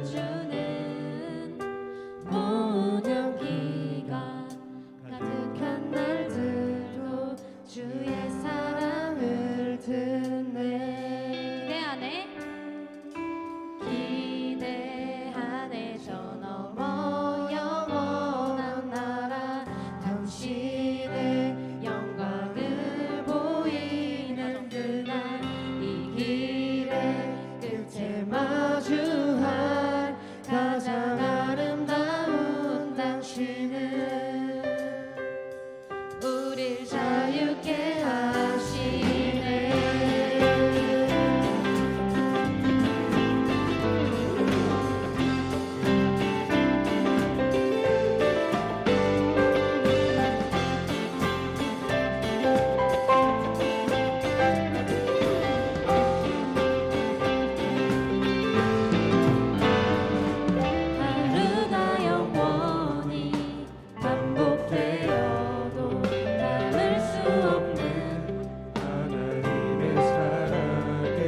주는 무념기가 가득한 날들도 주의 사랑을 듣네. 기대 안에 저 넘어 영원한 나라 당신의 영광을 보이는 그날 이 길의 끝에 마주할 가장 아름다운 당신은 우릴 자유케 하시네. 하루가 영원히 반복되어도 담을 수 없는 하나님의 사랑에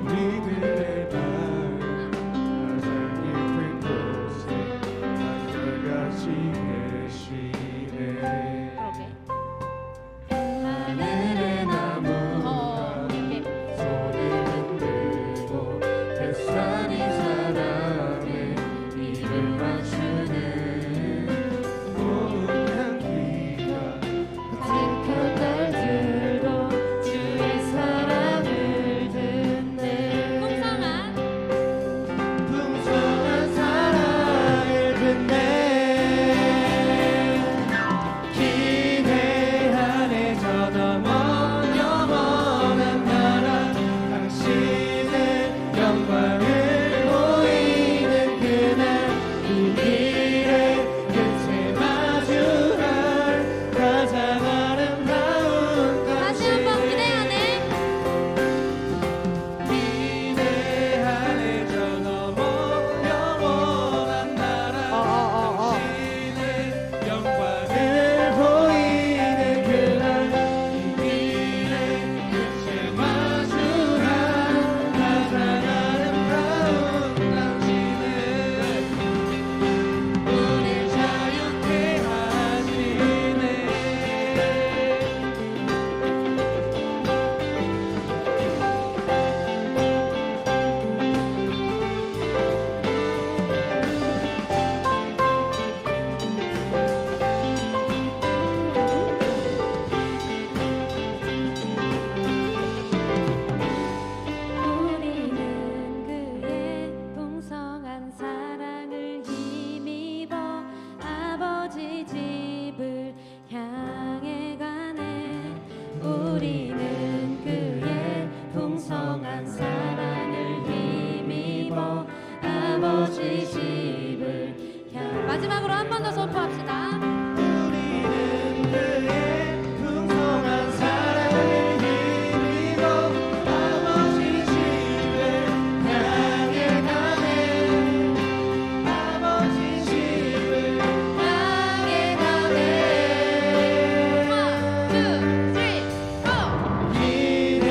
우리들의 마음 가장 깊은 곳에 함께같이 계시네. 하늘의 나무가 손을 흔들고 햇살이 사람의 입을 맞추는 고운 향기가 가득한 날들도 주의 사랑을 듣네. 풍성한 사랑을 듣네. 기대 안에 저 넘어 영원한 나라 당신의 영광을 보이는 그날 이 길의 끝에 마주할 가장 아름다운 다시 한번 기대 안에 기대 안에 저 넘어 영원한 나라 당신의 영광을 보이는 그날 이 길의 끝에 마주할 가장 아름다운 당신은 우릴 자유케 하시네. 우리는 그의 풍성한 사랑을 힘입어 아버지 집을 향해 가네. 우리는 그의 풍성한 사랑을 힘입어 아버지 집을 향해. 마지막으로 한 번 더 선포합시다. 우리는 그의 풍성한 사랑을 힘입어 아버지 집을 향해 가네. 아버지 집을 향해 가네. 1, 2, 3, 4. 기대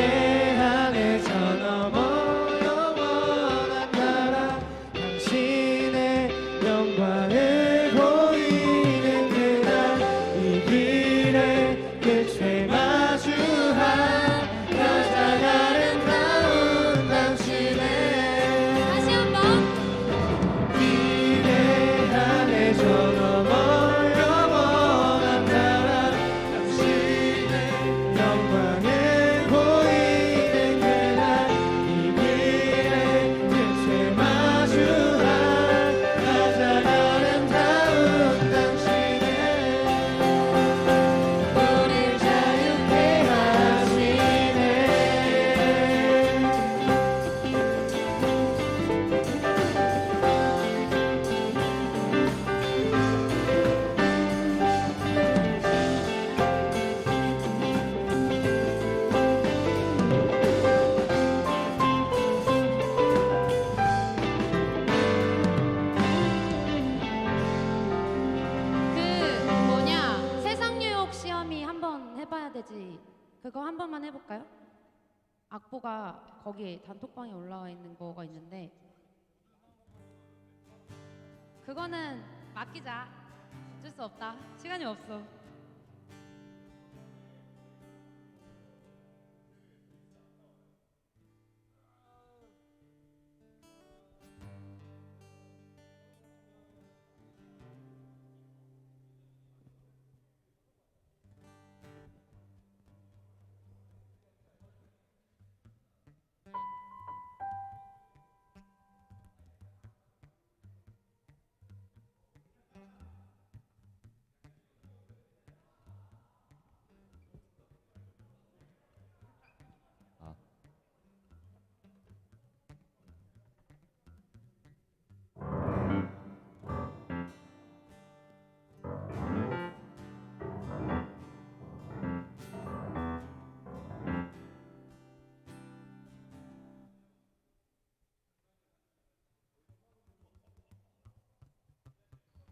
안에 저 넘어 영원한 나라 당신의 영광을 보이는 그날 이 길의 끝에 마주할 가장 아름다운 당신의 다시 한번. 기대 안에 저 넘어 영원한 나라 당신의 영광을 보이는 그날 이 길의 끝에 마주할 가장 아름다운 당신의 우릴 자유케 하시네. 세상 유혹 시험이 한번 해봐야 되지. 그거 한 번만 해볼까요? 악보가 거기 단톡방에 올라와 있는 거가 있는데 그거는 맡기자. 어쩔 수 없다. 시간이 없어.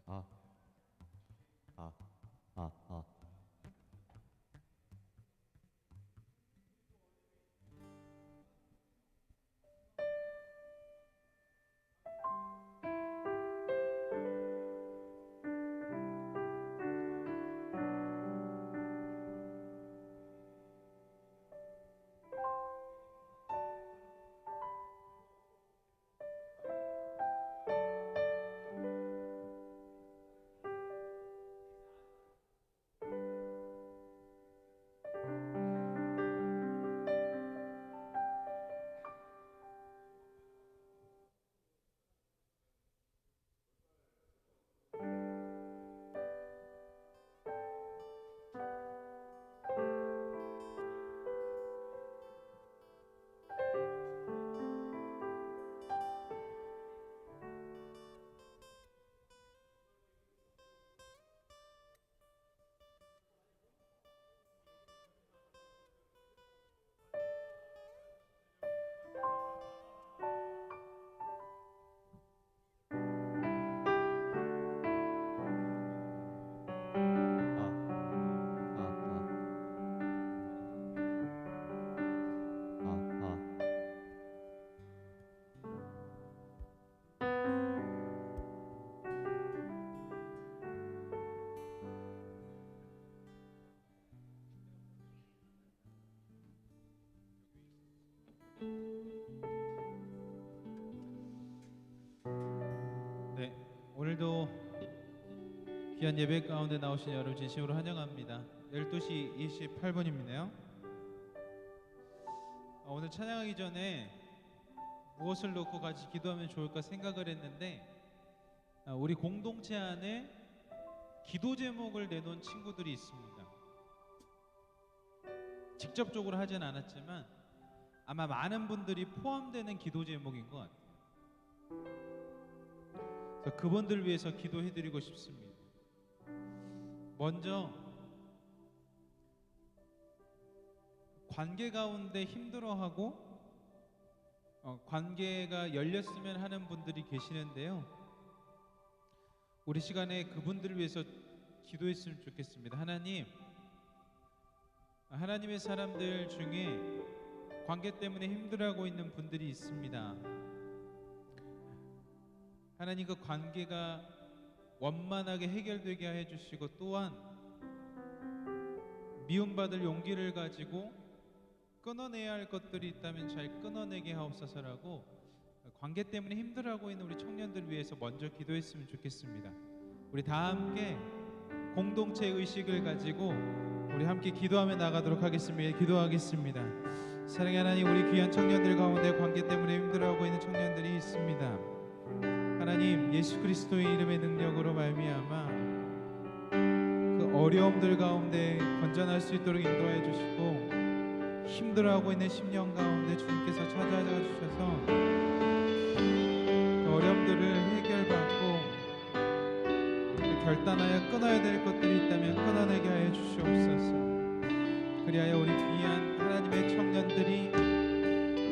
아, 아, 아, 아, 아. 네, 오늘도 귀한 예배 가운데 나오신 여러분 진심으로 환영합니다. 12시 28분이네요. 오늘 찬양하기 전에 무엇을 놓고 같이 기도하면 좋을까 생각을 했는데 우리 공동체 안에 기도 제목을 내놓은 친구들이 있습니다. 직접적으로 하진 않았지만 아마 많은 분들이 포함되는 기도 제목인 것 같아요. 그래서 그분들 위해서 기도해드리고 싶습니다. 먼저 관계 가운데 힘들어하고 관계가 열렸으면 하는 분들이 계시는데요. 우리 시간에 그분들을 위해서 기도했으면 좋겠습니다. 하나님의 사람들 중에 관계 때문에 힘들어하고 있는 분들이 있습니다. 하나님 그 관계가 원만하게 해결되게 해주시고 또한 미움받을 용기를 가지고 끊어내야 할 것들이 있다면 잘 끊어내게 하옵소서라고 관계 때문에 힘들어하고 있는 우리 청년들 위해서 먼저 기도했으면 좋겠습니다. 우리 다 함께 공동체 의식을 가지고 우리 함께 기도하며 나가도록 하겠습니다. 기도하겠습니다. 사랑의 하나님, 우리 귀한 청년들 가운데 관계 때문에 힘들어하고 있는 청년들이 있습니다. 하나님, 예수 그리스도의 이름의 능력으로 말미암아 그 어려움들 가운데 건전할 수 있도록 인도해 주시고 힘들어하고 있는 심령 가운데 주님께서 찾아가 주셔서 그 어려움들을 해결받고 결단하여 끊어야 될 것들이 있다면 끊어내게 하여 주시옵소서. 그리하여 우리 귀한 하나님의 청년들이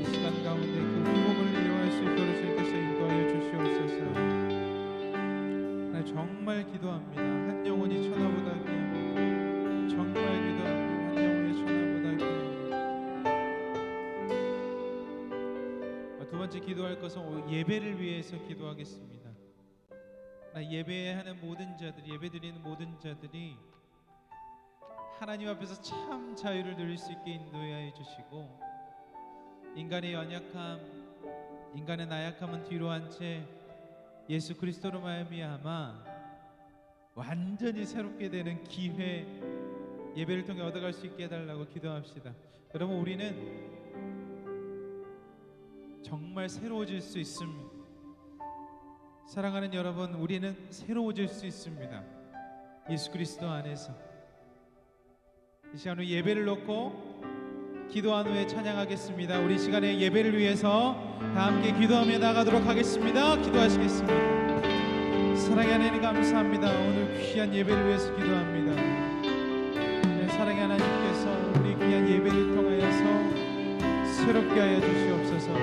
이 시간 가운데 그 회복을 이루어갈 수 있도록 주님께서 인도하여 주시옵소서. 정말 기도합니다. 한 영혼이 천하보다 귀합니다. 정말 기도합니다. 한 영혼이 천하보다 귀합니다. 두 번째 기도할 것은 예배를 위해서 기도하겠습니다. 예배하는 모든 자들, 예배드리는 모든 자들이 하나님 앞에서 참 자유를 누릴 수 있게 인도하여 주시고, 인간의 연약함, 인간의 나약함은 뒤로 한 채 예수 그리스도로 말미암아 완전히 새롭게 되는 기회, 예배를 통해 얻어갈 수 있게 해달라고 기도합시다. 여러분, 우리는 정말 새로워질 수 있습니다. 사랑하는 여러분, 우리는 새로워질 수 있습니다. 예수 그리스도 안에서. 이 시간 우리 예배를 놓고 기도한 후에 찬양하겠습니다. 우리 시간에 예배를 위해서 다 함께 기도하며 나가도록 하겠습니다. 기도하시겠습니다. 사랑의 하나님 감사합니다. 오늘 귀한 예배를 위해서 기도합니다. 네, 사랑의 하나님께서 우리 귀한 예배를 통하여서 새롭게 하여 주시옵소서.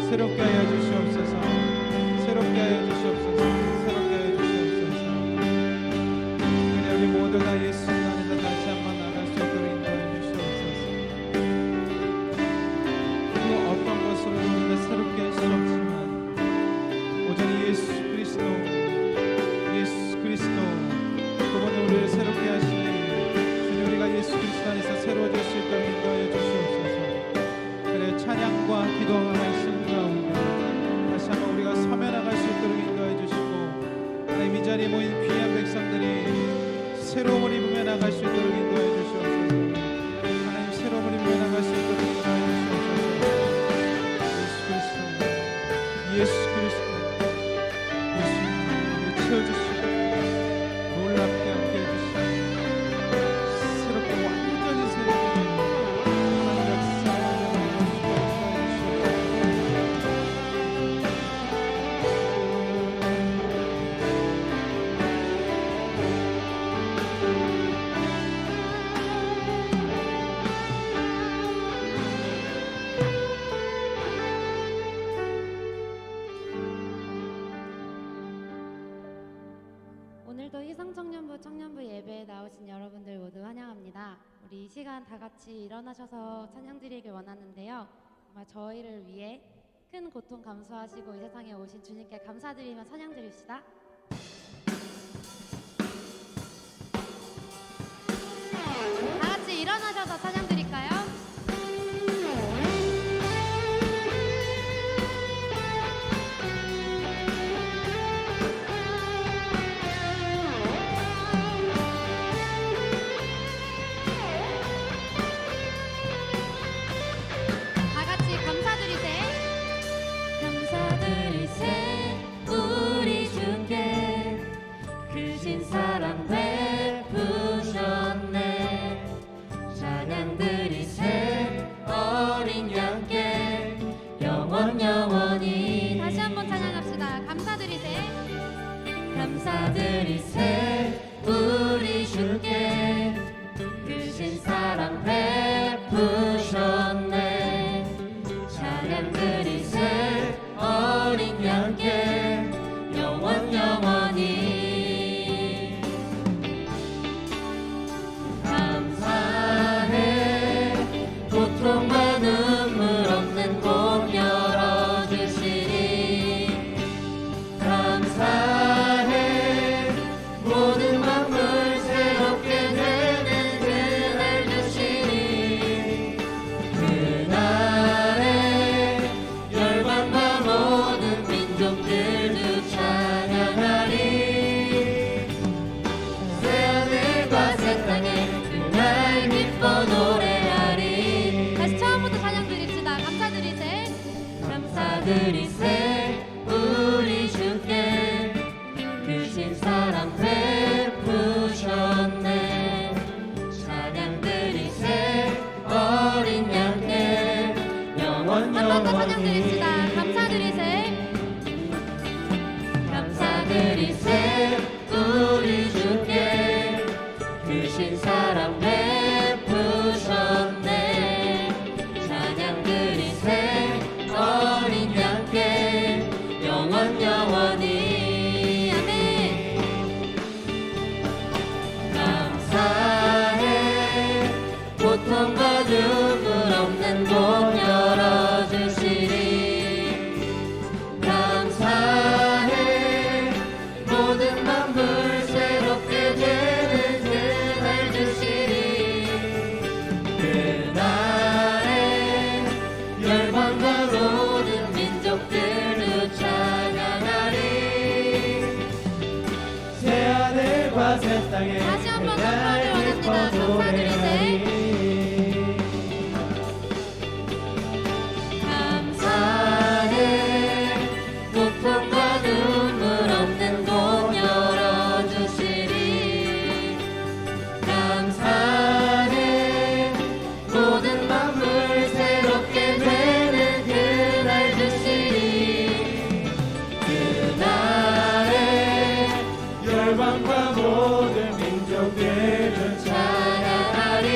새롭게 하여 주시옵소서. 새롭게 하여 주시옵소서. 새롭게 하여 주시옵소서. 그냥 우리 모두 다 예수 안에서 다시 한번 나갈 수 있도록 인도해 주시옵소서. 그 어떤 것으로 우리가 새롭게 할 수 없지만 오직 예수 그리스도 그분이 우리를 새롭게 하시니 주님, 우리가 예수 그리스도 안에서 새로워질 수 있도록 인도하여 주시옵소서. 그래, 찬양과 기도와 말씀 가운데 다시 한번 우리가 서며 나갈 수 있도록 인도해 주시고, 하나님 이 자리에 모인 귀한 백성들이 새로움을 입으며 나갈 수 있도록 인도해 주시옵소서. 하나님, 새로움을 입으며 나갈 수 있도록 인도해 주시옵소서. 예수 그리스도 예수님, 채워주시고 놀랍게 함께 해주시고 새롭게 완전히 새롭게 하나님 역사하여 오늘도 희성청년부 청년부 예배에 나오신 여러분들 모두 환영합니다. 우리 이 시간 다 같이 일어나셔서 찬양드리길 원하는데요. 정말 저희를 위해 큰 고통 감수하시고 이 세상에 오신 주님께 감사드리며 찬양드립시다. 다 같이 일어나셔서 찬양드릴까요? 사랑 베푸셨네. 찬양드리세 어린 양께 영원히. 다시 한번 찬양합시다. 감사드리세. 감사드리세 우리 주께 크신 사랑 베푸셨네. 찬양드리세 어린 양께 영원히. 고통과 눈물 없는 곳 열어주시니 감사해. 모든 만물 새롭게 되는 그날 주시니 그날에 열방과 모든 민족들도 찬양하리. 새하늘과 새 땅에 그날 기뻐 노래하리. 감사드리세 우리 주께 크신 사랑 베푸셨네. 찬양드리세 어린 양께 영원히. 한 번 더 찬양드립시다. 감사드리세. 감사드리세 우리 주께 크신 사랑 베푸셨네. 찬양드리세 어린 양께 영원히. 아멘. 감사해. 고통과 눈물 없는 곳 열어주시니 감사해. 새 땅에 다시 한번 그날 감사를 기뻐 원합니다. 노래하리 감사해 고통과 눈물 없는 곳 열어주시리 감사해 모든 만물 새롭게 되는 그날 주시리 그날에 열방과 모든 민족들은 찬양하리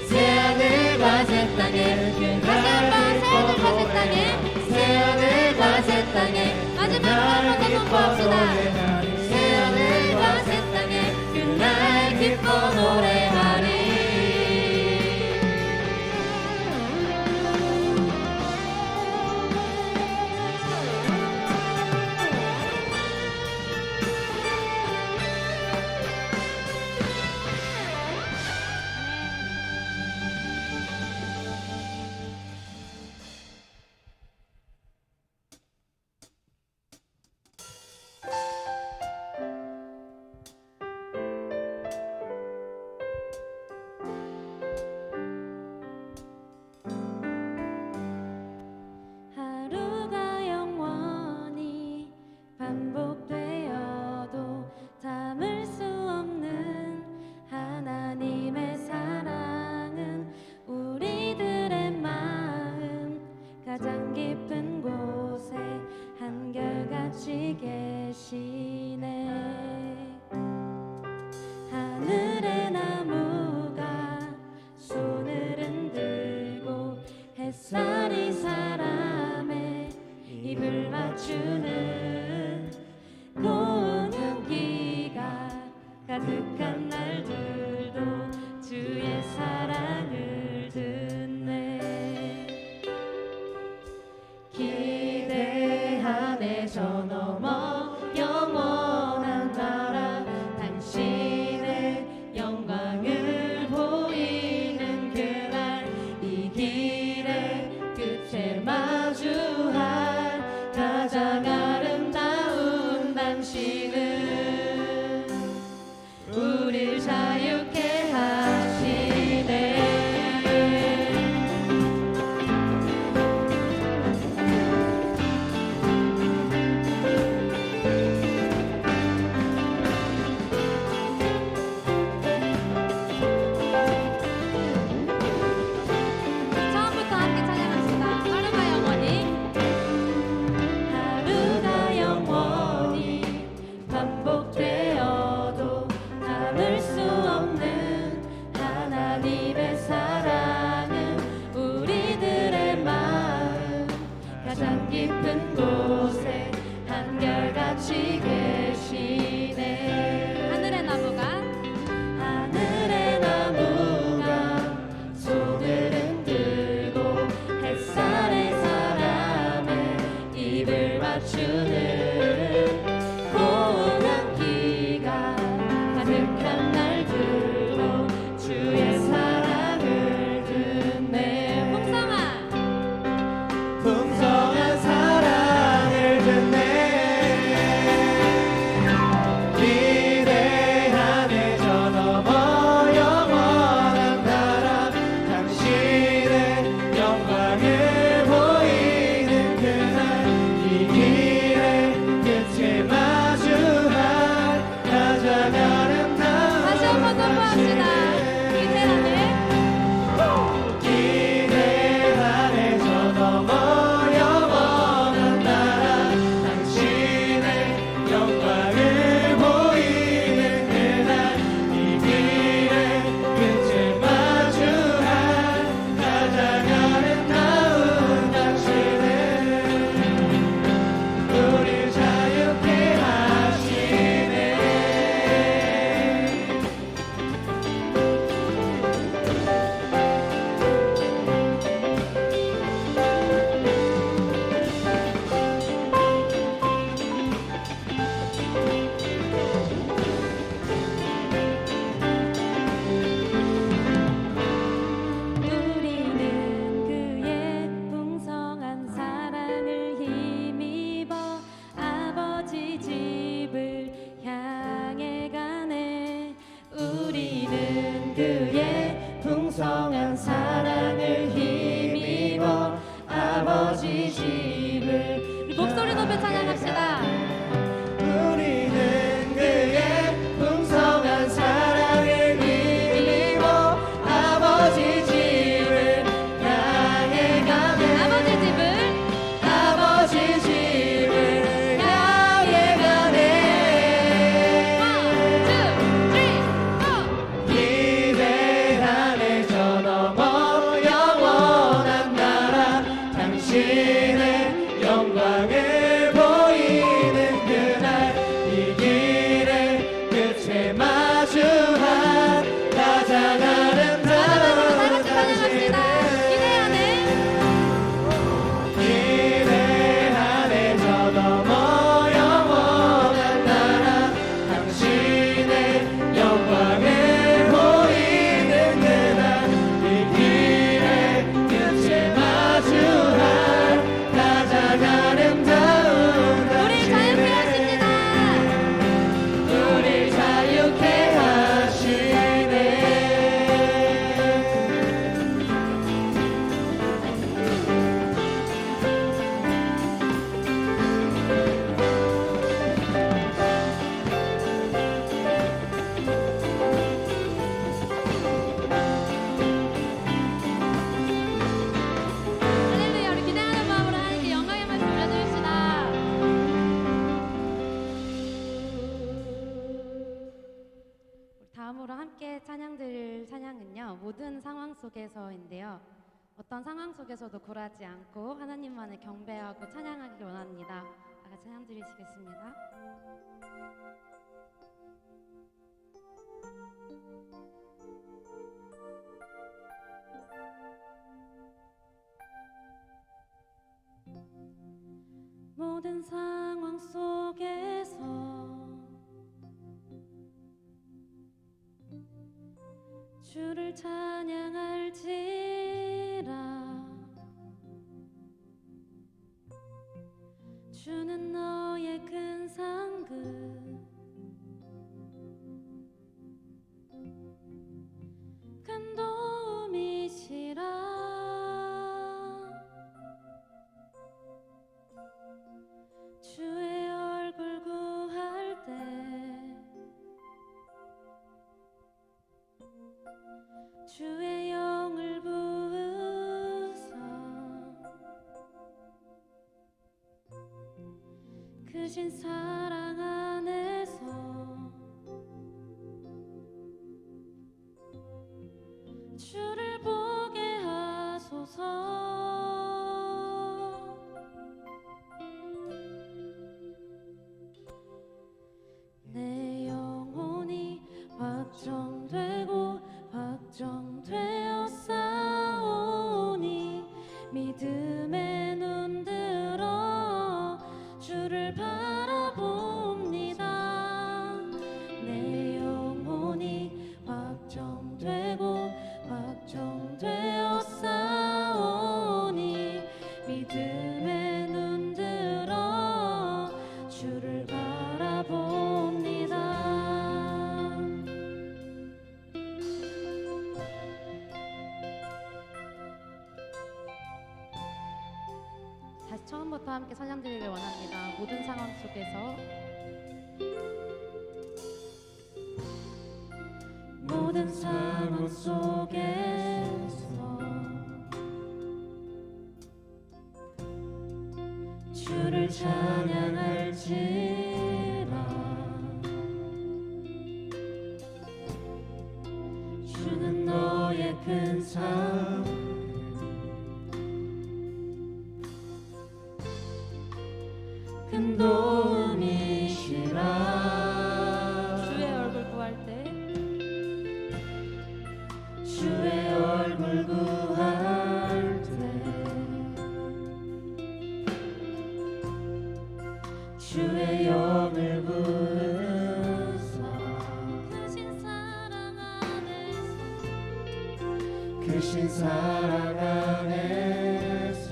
새하늘과 새 땅에 그날 기뻐 노래하리 새하늘과 새 땅에 마지막 그날 한번 더 기뻐 선포합시다. 노래하리 새하늘과 새 땅에 그날 기뻐 노래하리 하루가 영원히 반복되어도 담을 수 없는 하나님의 사랑은 우리들의 마음 가장 깊은 곳에 한결같이 계시네 하늘의 나무가 손을 흔들고 햇살이 사람의 입을 맞추는 고운 향기가 가득한 날들도 주의 사랑을 듣네 기대 안에 저 넘어 영원한 나라 당신의 영광을 보이는 그날 이 길의 끝에 마주할 가장 아름다운 당신은 우릴 자유케 하시네 처음부터 함께 찬양합시다. 하루가 영원히 하루가 영원히 반복되어도 담을 수 없는 하나님의 사랑은 우리들의 마음 가장 깊은 곳에 한결같이 계시네 하늘의 나무가 손을 흔들고 햇살에 사람의 입을 맞추는 고운 향기가 가득한 날들도 주의 사랑을 듣네 풍성한 사랑을 듣네 기대 안에 저 넘어 영원한 나라 당신의 영광을 보이는 그날 이 길의 함께 찬양 드릴 찬양은요, 모든 상황 속에서인데요. 어떤 상황 속에서도 굴하지 않고 하나님만을 경배하고 찬양하기 원합니다. 다 같이 찬양 드리시겠습니다. 모든 상황 속에서 주를 찬양할지라. 주는 너의 큰 상급, 큰 도움이시라. 주의 얼굴 구할 때 주의 영을 부으사 크신 사랑 안에서 주를 보게 하소서. 내 영혼이 확정되고 확정되어 싸우니 믿음의 눈 들어 주를 바라봅니다. 내 영혼이 확정되고 확정되어 싸우니 믿음의 눈 들어 주를 바라봅니다. 다시 처음부터 함께 찬양 드리길 원합니다. 모든 상황 속에서 모든 상황 속에서 주를 찬양할지라. 주는 너의 큰 삶, 큰 도움이시라. 주의 얼굴 구할 때 주의 얼굴 구할 때 주의 영을 부으사 크신 사랑 안에서 크신 사랑 안에서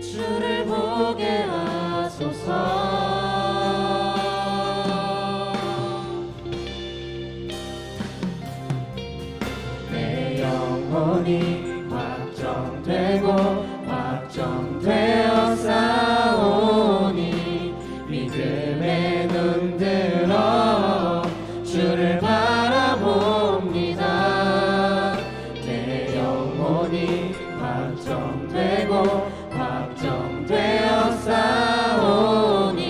주를 보게 하소서. 내 영혼이 확정되고 확정되어 싸우니 믿음의 눈 들어 주를 바라봅니다. 내 영혼이 확정되고 확정되어 싸우니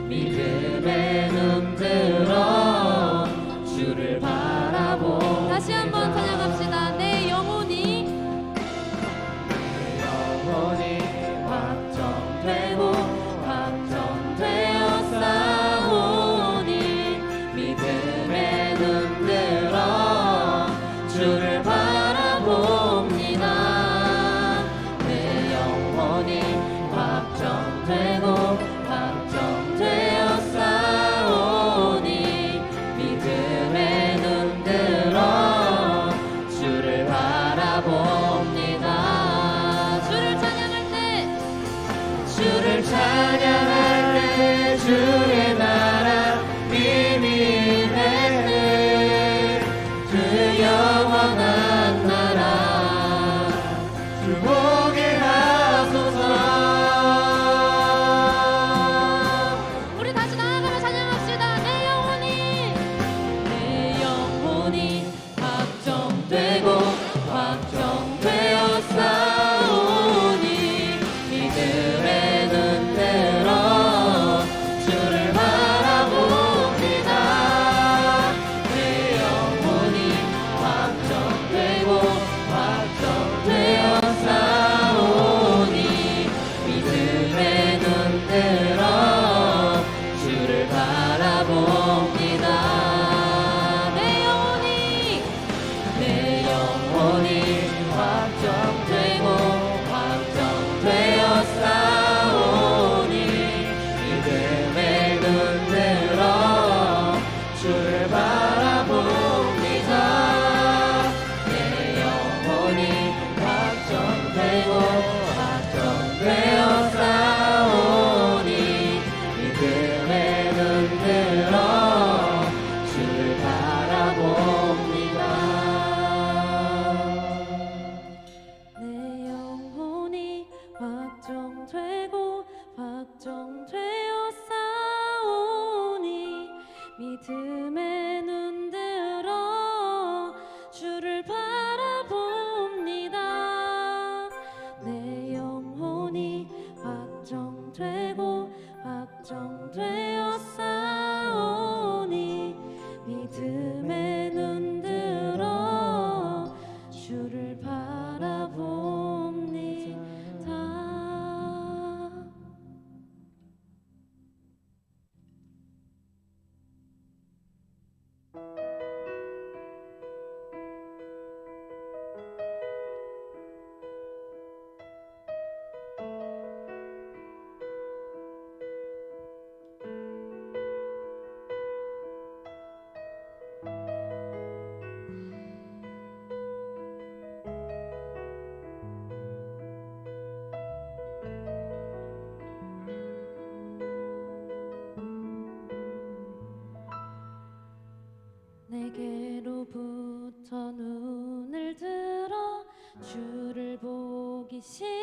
믿음의 눈 들어 주를 바라보. 다시 한번 찬양합시다. 내 영혼이 확정되고 확정되어 싸우니 믿음의 눈 들어 주를 바라봅니다. 내 영혼이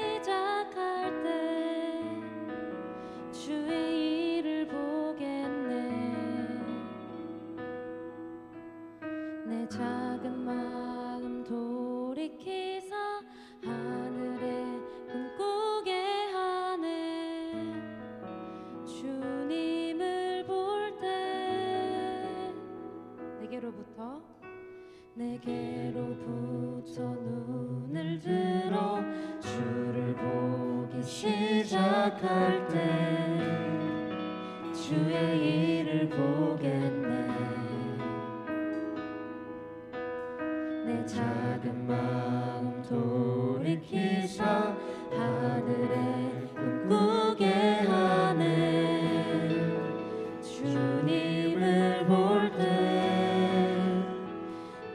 시작할 때 주의 일을 보겠네. 내 작은 마음 돌이키사 하늘에 꿈꾸게 하네. 주님을 볼 때 내게로부터 눈을 들어 주를 보기 시작할 때 주의 일을 보겠네. 내 작은 마음 돌이키사 하늘에 꿈꾸게 하네. 주님을 볼 때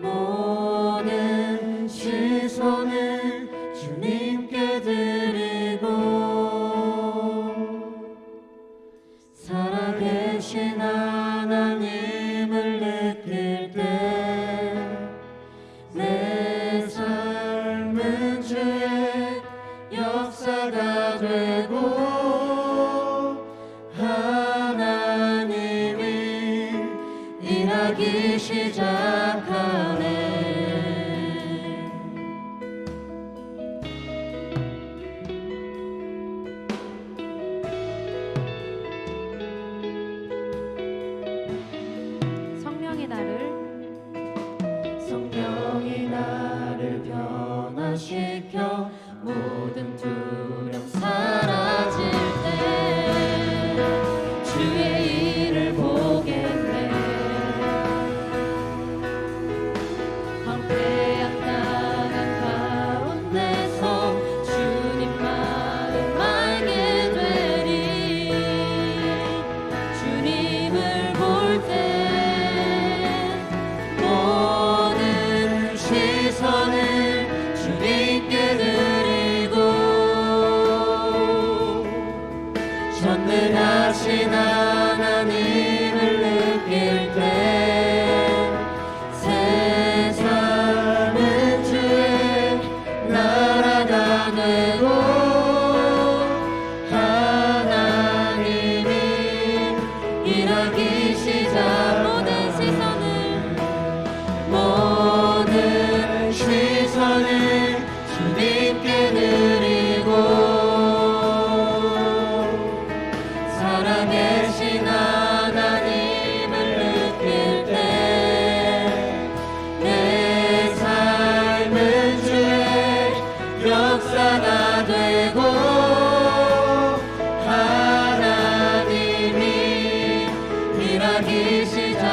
모든 시선을 주님께 드리고 살아계신 하나님을 느낄 때 내 삶은 주의 역사가 되고 하나님이 일하기 시작하네. 성령이 나를 변화시켜 모든 두려움 사라질 때 주의 일을 보겠네. 황폐한 땅한 가운데서 주님 마음 알게 되리. 주님을 볼 때 시선을 주님께 드리고 전능하신 하나님을 느낄 때 새 삶은 주의 나라가 되고 하나님이 일하기 시작. 모든 시선을 주님께 드리고 살아계신 하나님을 느낄 때 내 삶은 주의 역사가 되고 하나님이 일하기 시작하네.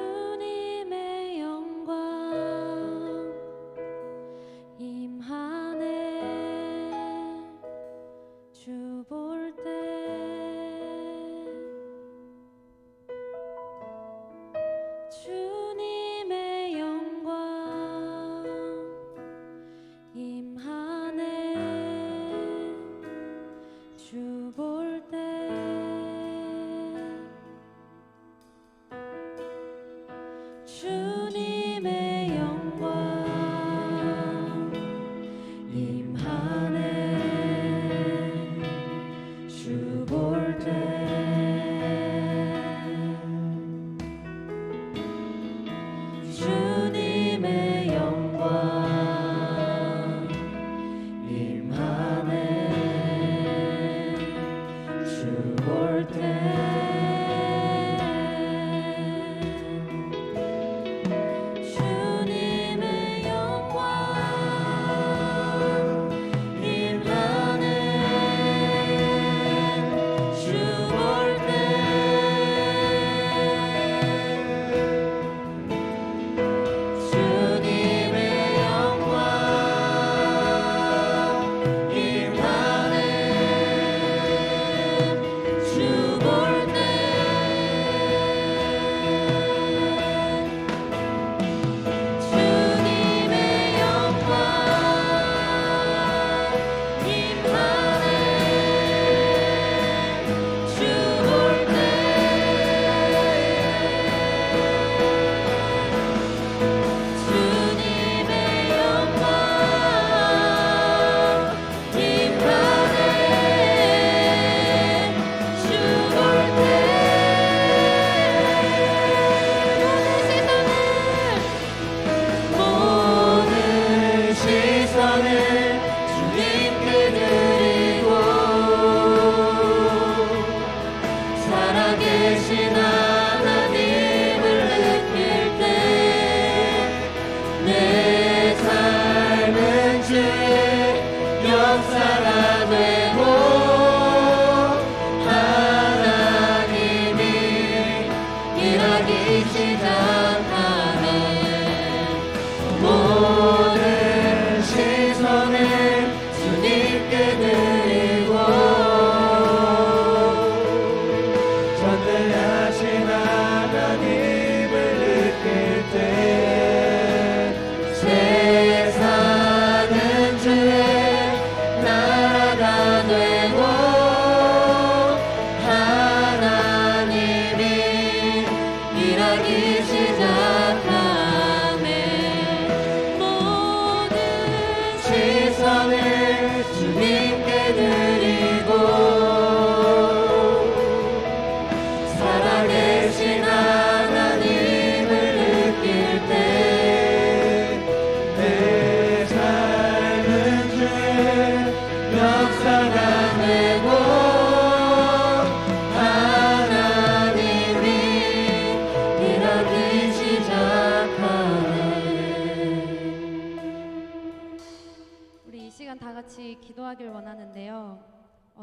주님의 영광 임하네. 주 볼 때 주님의 영광 임하네. 주 볼 때 주님의 영광 임하네. 주 볼 때 주님의 영광 임하네.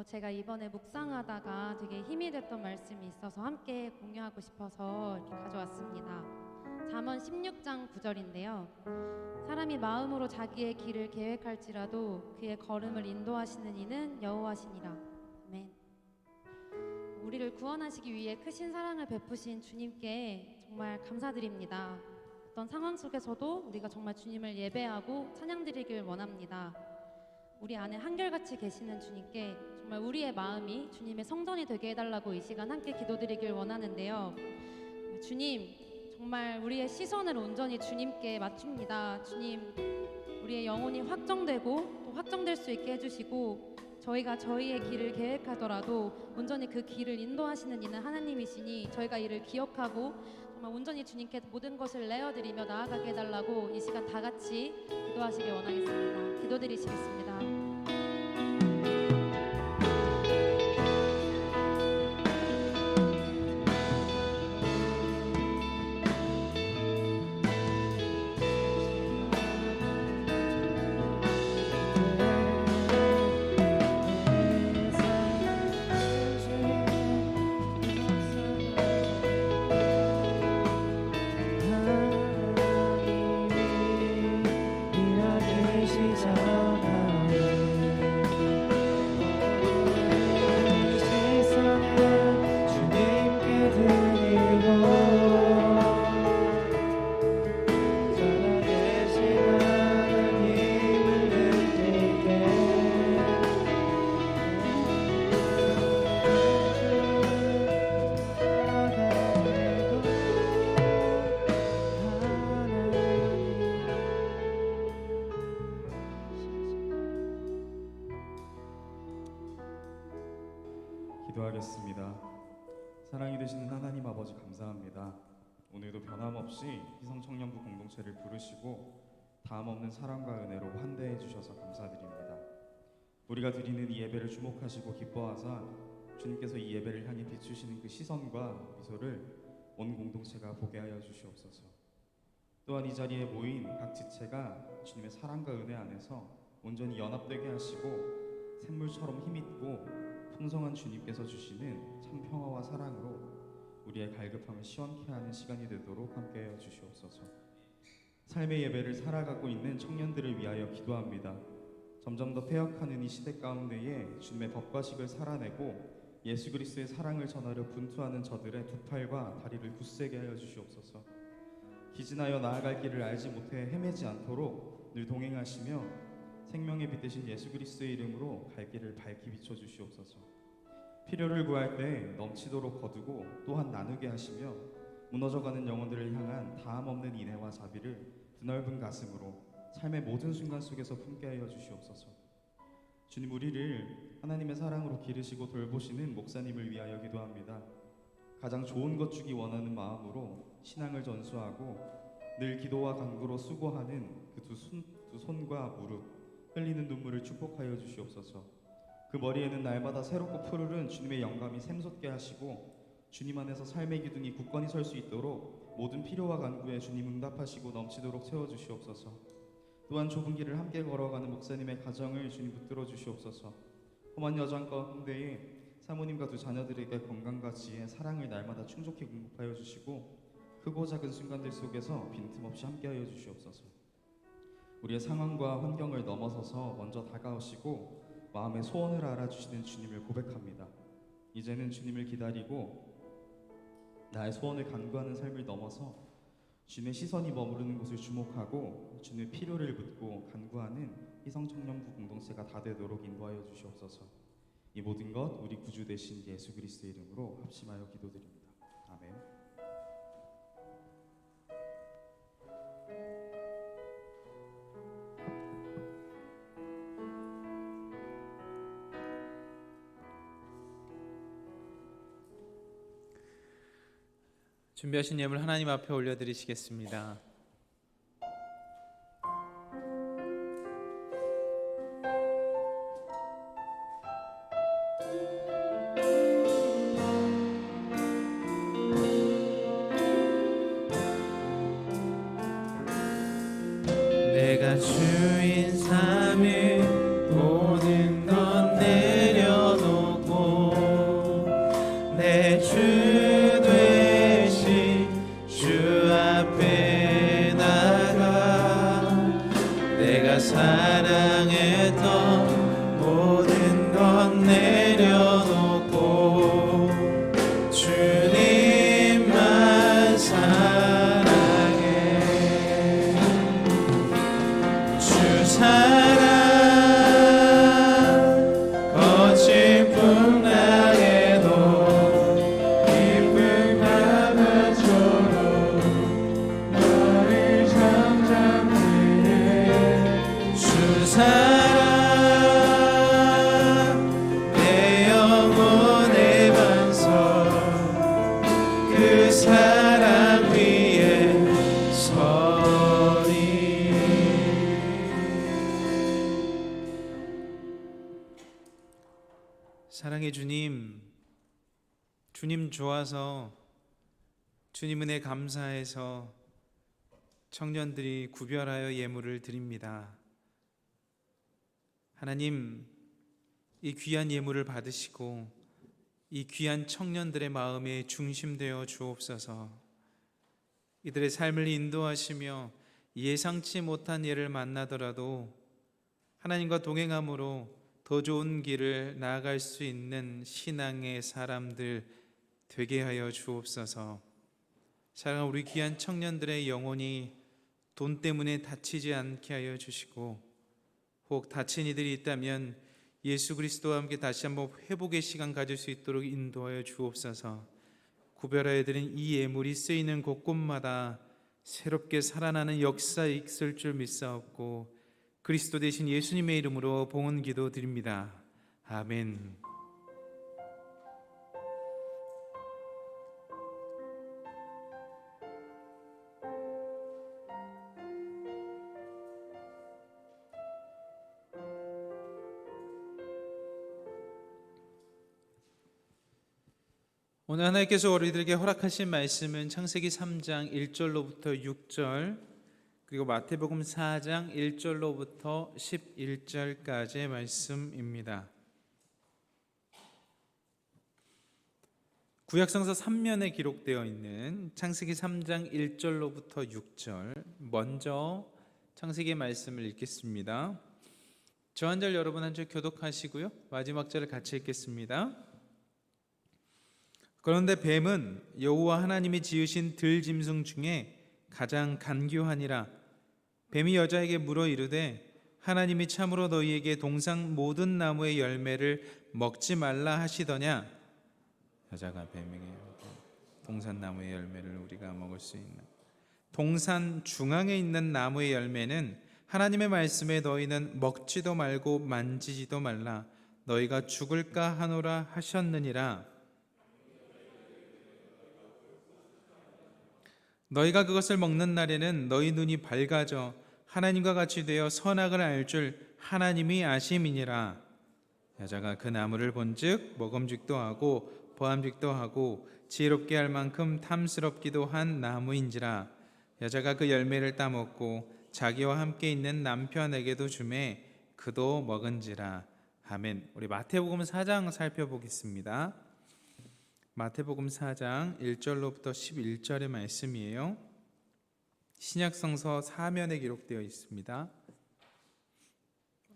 제가 이번에 묵상하다가 되게 힘이 됐던 말씀이 있어서 함께 공유하고 싶어서 이렇게 가져왔습니다. 잠언 16장 9절인데요. 사람이 마음으로 자기의 길을 계획할지라도 그의 걸음을 인도하시는 이는 여호와시니라. 아멘. 우리를 구원하시기 위해 크신 사랑을 베푸신 주님께 정말 감사드립니다. 어떤 상황 속에서도 우리가 정말 주님을 예배하고 찬양드리길 원합니다. 우리 안에 한결같이 계시는 주님께 정말 우리의 마음이 주님의 성전이 되게 해달라고 이 시간 함께 기도드리길 원하는데요. 주님, 정말 우리의 시선을 온전히 주님께 맞춥니다. 주님, 우리의 영혼이 확정되고 또 확정될 수 있게 해주시고 저희가 저희의 길을 계획하더라도 온전히 그 길을 인도하시는 이는 하나님이시니 저희가 이를 기억하고 정말 온전히 주님께 모든 것을 내어드리며 나아가게 해달라고 이 시간 다 같이 기도하시길 원하겠습니다. 기도드리시겠습니다. 기도하겠습니다. 사랑이 되시는 하나님 아버지 감사합니다. 오늘도 변함없이 희성청년부 공동체를 부르시고 다음 없는 사랑과 은혜로 환대해 주셔서 감사드립니다. 우리가 드리는 이 예배를 주목하시고 기뻐하사 주님께서 이 예배를 향해 비추시는 그 시선과 미소를 온 공동체가 보게 하여 주시옵소서. 또한 이 자리에 모인 각 지체가 주님의 사랑과 은혜 안에서 온전히 연합되게 하시고 샘물처럼 힘있고 풍성한 주님께서 주시는 참 평화와 사랑으로 우리의 갈급함을 시원케 하는 시간이 되도록 함께하여 주시옵소서. 삶의 예배를 살아가고 있는 청년들을 위하여 기도합니다. 점점 더 폐역하는 이 시대 가운데에 주님의 덕과식을 살아내고 예수 그리스도의 사랑을 전하려 분투하는 저들의 두 팔과 다리를 굳세게 하여 주시옵소서. 기진하여 나아갈 길을 알지 못해 헤매지 않도록 늘 동행하시며 생명의 빛 되신 예수 그리스도의 이름으로 갈 길을 밝히 비춰 주시옵소서. 필요를 구할 때 넘치도록 거두고 또한 나누게 하시며 무너져가는 영혼들을 향한 다함 없는 인애와 자비를 드넓은 가슴으로 삶의 모든 순간 속에서 품게 하여 주시옵소서. 주님, 우리를 하나님의 사랑으로 기르시고 돌보시는 목사님을 위하여 기도합니다. 가장 좋은 것 주기 원하는 마음으로 신앙을 전수하고 늘 기도와 간구로 수고하는 그 두 손과 무릎, 흘리는 눈물을 축복하여 주시옵소서. 그 머리에는 날마다 새롭고 푸르른 주님의 영감이 샘솟게 하시고 주님 안에서 삶의 기둥이 굳건히 설 수 있도록 모든 필요와 간구에 주님 응답하시고 넘치도록 채워주시옵소서. 또한 좁은 길을 함께 걸어가는 목사님의 가정을 주님 붙들어 주시옵소서. 험한 여정 가운데에 사모님과 두 자녀들에게 건강과 지혜, 사랑을 날마다 충족히 공급하여 주시고 크고 작은 순간들 속에서 빈틈없이 함께하여 주시옵소서. 우리의 상황과 환경을 넘어서서 먼저 다가오시고 마음의 소원을 알아주시는 주님을 고백합니다. 이제는 주님을 기다리고 나의 소원을 간구하는 삶을 넘어서 주님의 시선이 머무르는 곳을 주목하고 주님의 필요를 묻고 간구하는 희성청년부 공동체가 다 되도록 인도하여 주시옵소서. 이 모든 것 우리 구주 되신 예수 그리스도의 이름으로 합심하여 기도드립니다. 아멘. 준비하신 예물 하나님 앞에 올려드리시겠습니다. 내가 주인 삼을 모든 것 내려놓 사랑의 주님, 주님 좋아서, 주님 은혜 감사해서 청년들이 구별하여 예물을 드립니다. 하나님, 이 귀한 예물을 받으시고 이 귀한 청년들의 마음에 중심되어 주옵소서. 이들의 삶을 인도하시며 예상치 못한 일을 만나더라도 하나님과 동행함으로 더 좋은 길을 나아갈 수 있는 신앙의 사람들 되게 하여 주옵소서. 사랑하는 우리 귀한 청년들의 영혼이 돈 때문에 다치지 않게 하여 주시고, 혹 다친 이들이 있다면 예수 그리스도와 함께 다시 한번 회복의 시간 가질 수 있도록 인도하여 주옵소서. 구별하여 드린 이 예물이 쓰이는 곳곳마다 새롭게 살아나는 역사 있을 줄 믿사옵고, 그리스도 대신 예수님의 이름으로 봉헌 기도 드립니다. 아멘. 오늘 하나님께서 우리들에게 허락하신 말씀은 창세기 3장 1절로부터 6절, 그리고 마태복음 4장 1절로부터 11절까지의 말씀입니다. 구약성서 3면에 기록되어 있는 창세기 3장 1절로부터 6절, 먼저 창세기의 말씀을 읽겠습니다. 저 한 절 여러분 한 절 교독하시고요, 마지막 절을 같이 읽겠습니다. 그런데 뱀은 여호와 하나님이 지으신 들짐승 중에 가장 간교하니라. 뱀이 여자에게 물어 이르되 하나님이 참으로 너희에게 동산 모든 나무의 열매를 먹지 말라 하시더냐? 여자가 뱀에게 동산 나무의 열매를 우리가 먹을 수 있는, 동산 중앙에 있는 나무의 열매는 하나님의 말씀에 너희는 먹지도 말고 만지지도 말라, 너희가 죽을까 하노라 하셨느니라. 너희가 그것을 먹는 날에는 너희 눈이 밝아져 하나님과 같이 되어 선악을 알 줄 하나님이 아심이니라. 여자가 그 나무를 본즉 먹음직도 하고 보암직도 하고 지혜롭게 할 만큼 탐스럽기도 한 나무인지라. 여자가 그 열매를 따먹고 자기와 함께 있는 남편에게도 주매 그도 먹은지라. 아멘. 우리 마태복음 4장 살펴보겠습니다. 마태복음 4장 1절로부터 11절의 말씀이에요. 신약성서 4면에 기록되어 있습니다.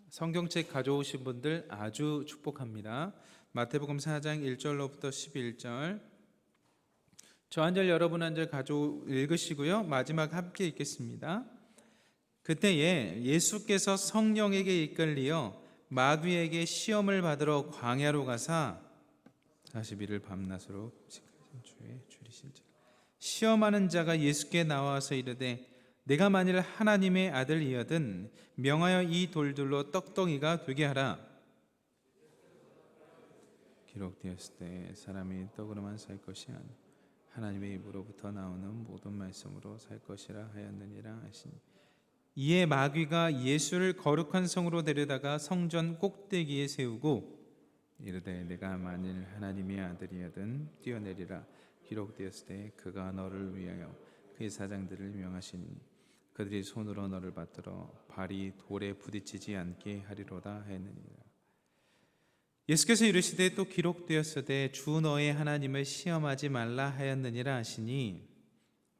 성경책 가져오신 분들 아주 축복합니다. 마태복음 4장 1절로부터 11절, 저 한 절 여러분 한 절 읽으시고요, 마지막 함께 읽겠습니다. 그때에 예수께서 성령에게 이끌리어 마귀에게 시험을 받으러 광야로 가사 40일을 밤낮으로 주에 줄이신지라. 시험하는 자가 예수께 나와서 이르되 내가 만일 하나님의 아들이거든 명하여 이 돌들로 떡덩이가 되게 하라. 기록되었을 때 사람이 떡으로만 살 것이 아니라 하나님의 입으로부터 나오는 모든 말씀으로 살 것이라 하였느니라 하시니, 이에 마귀가 예수를 거룩한 성으로 데려다가 성전 꼭대기에 세우고 이르되 내가 만일 하나님의 아들이거든 뛰어내리라. 기록되었을 때 그가 너를 위하여 그의 사장들을 명하시니 그들이 손으로 너를 받들어 발이 돌에 부딪히지 않게 하리로다 하였느니라. 예수께서 이르시되 또 기록되었으되 주 너의 하나님을 시험하지 말라 하였느니라 하시니,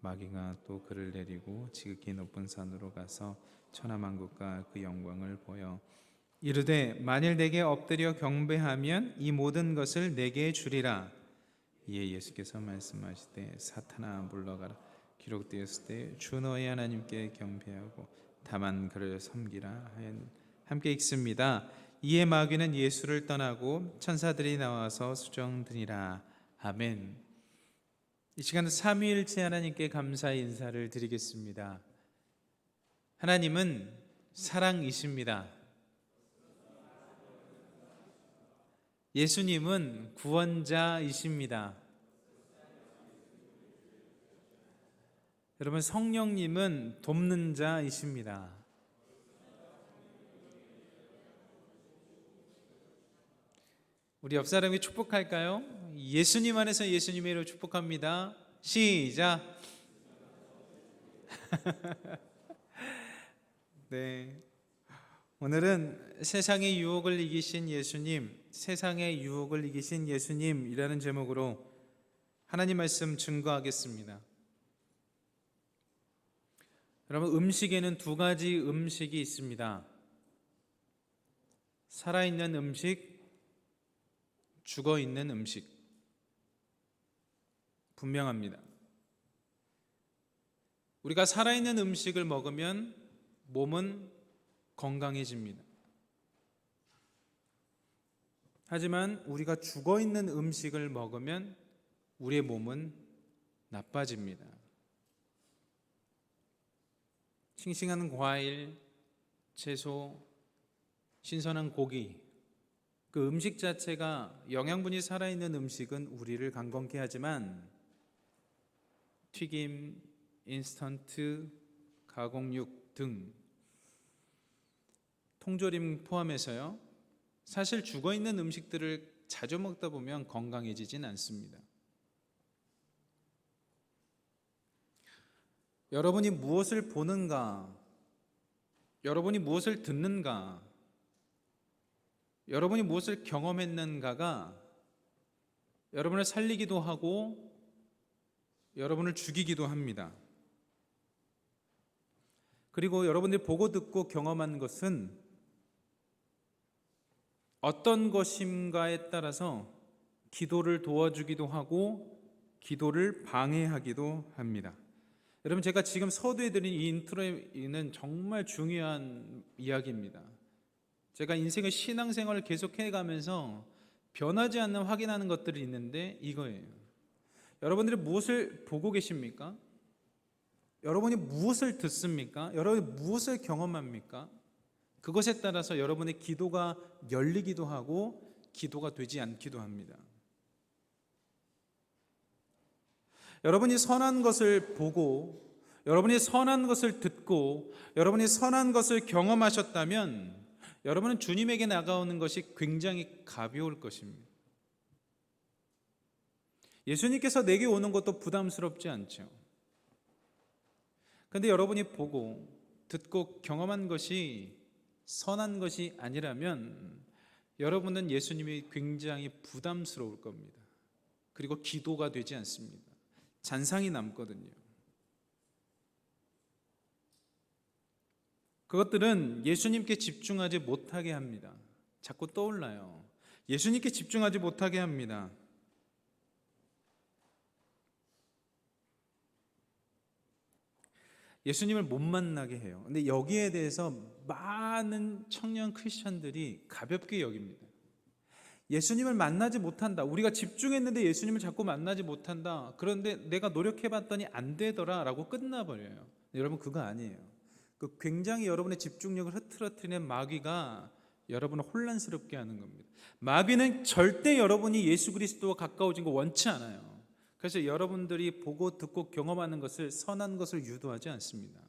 마귀가 또 그를 내리고 지극히 높은 산으로 가서 천하만국과 그 영광을 보여 이르되 만일 내게 엎드려 경배하면 이 모든 것을 내게 주리라. 이에 예수께서 말씀하시되 사탄아 물러가라. 기록되었을 때 주 너의 하나님께 경배하고 다만 그를 섬기라 하였느니라. 함께 읽습니다. 이에 마귀는 예수를 떠나고 천사들이 나와서 수정드리라. 아멘. 이 시간은 삼위일체 하나님께 감사의 인사를 드리겠습니다. 하나님은 사랑이십니다. 예수님은 구원자이십니다. 여러분, 성령님은 돕는 자이십니다. 우리 옆 사람이 축복할까요? 예수님 안에서 예수님의 이름으로 축복합니다. 시작. 네. 오늘은 세상의 유혹을 이기신 예수님, 세상의 유혹을 이기신 예수님이라는 제목으로 하나님 말씀 증거하겠습니다. 여러분, 음식에는 두 가지 음식이 있습니다. 살아있는 음식, 죽어있는 음식. 분명합니다. 우리가 살아있는 음식을 먹으면 몸은 건강해집니다. 하지만 우리가 죽어있는 음식을 먹으면 우리의 몸은 나빠집니다. 싱싱한 과일, 채소, 신선한 고기, 그 음식 자체가 영양분이 살아있는 음식은 우리를 강건케 하지만 튀김, 인스턴트, 가공육 등 통조림 포함해서요, 사실 죽어있는 음식들을 자주 먹다 보면 건강해지진 않습니다. 여러분이 무엇을 보는가, 여러분이 무엇을 듣는가, 여러분이 무엇을 경험했는가가 여러분을 살리기도 하고 여러분을 죽이기도 합니다. 그리고 여러분들이 보고 듣고 경험한 것은 어떤 것인가에 따라서 기도를 도와주기도 하고 기도를 방해하기도 합니다. 여러분, 제가 지금 서두에 드린 이 인트로에는 정말 중요한 이야기입니다. 제가 인생의 신앙생활을 계속해가면서 변하지 않는 확인하는 것들이 있는데 이거예요. 여러분들이 무엇을 보고 계십니까? 여러분이 무엇을 듣습니까? 여러분이 무엇을 경험합니까? 그것에 따라서 여러분의 기도가 열리기도 하고 기도가 되지 않기도 합니다. 여러분이 선한 것을 보고, 여러분이 선한 것을 듣고, 여러분이 선한 것을 경험하셨다면 여러분은 주님에게 나가오는 것이 굉장히 가벼울 것입니다. 예수님께서 내게 오는 것도 부담스럽지 않죠. 그런데 여러분이 보고 듣고 경험한 것이 선한 것이 아니라면 여러분은 예수님이 굉장히 부담스러울 겁니다. 그리고 기도가 되지 않습니다. 잔상이 남거든요. 그것들은 예수님께 집중하지 못하게 합니다. 자꾸 떠올라요. 예수님께 집중하지 못하게 합니다. 예수님을 못 만나게 해요. 근데 여기에 대해서 많은 청년 크리스천들이 가볍게 여깁니다. 예수님을 만나지 못한다. 우리가 집중했는데 예수님을 자꾸 만나지 못한다. 그런데 내가 노력해봤더니 안 되더라 라고 끝나버려요. 여러분, 그거 아니에요. 그 굉장히 여러분의 집중력을 흐트러뜨리는 마귀가 여러분을 혼란스럽게 하는 겁니다. 마귀는 절대 여러분이 예수 그리스도와 가까워진 거 원치 않아요. 그래서 여러분들이 보고 듣고 경험하는 것을, 선한 것을 유도하지 않습니다.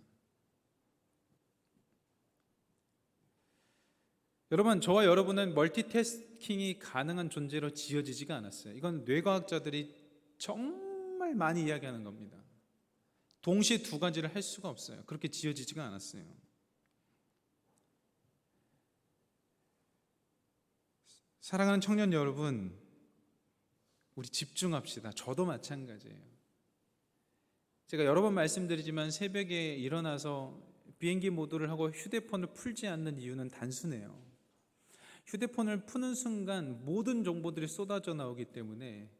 여러분, 저와 여러분은 멀티태스킹이 가능한 존재로 지어지지가 않았어요. 이건 뇌과학자들이 정말 많이 이야기하는 겁니다. 동시에 두 가지를 할 수가 없어요. 그렇게 지어지지가 않았어요. 사랑하는 청년 여러분, 우리 집중합시다. 저도 마찬가지예요. 제가 여러 번 말씀드리지만 새벽에 일어나서 비행기 모드를 하고 휴대폰을 풀지 않는 이유는 단순해요. 휴대폰을 푸는 순간 모든 정보들이 쏟아져 나오기 때문에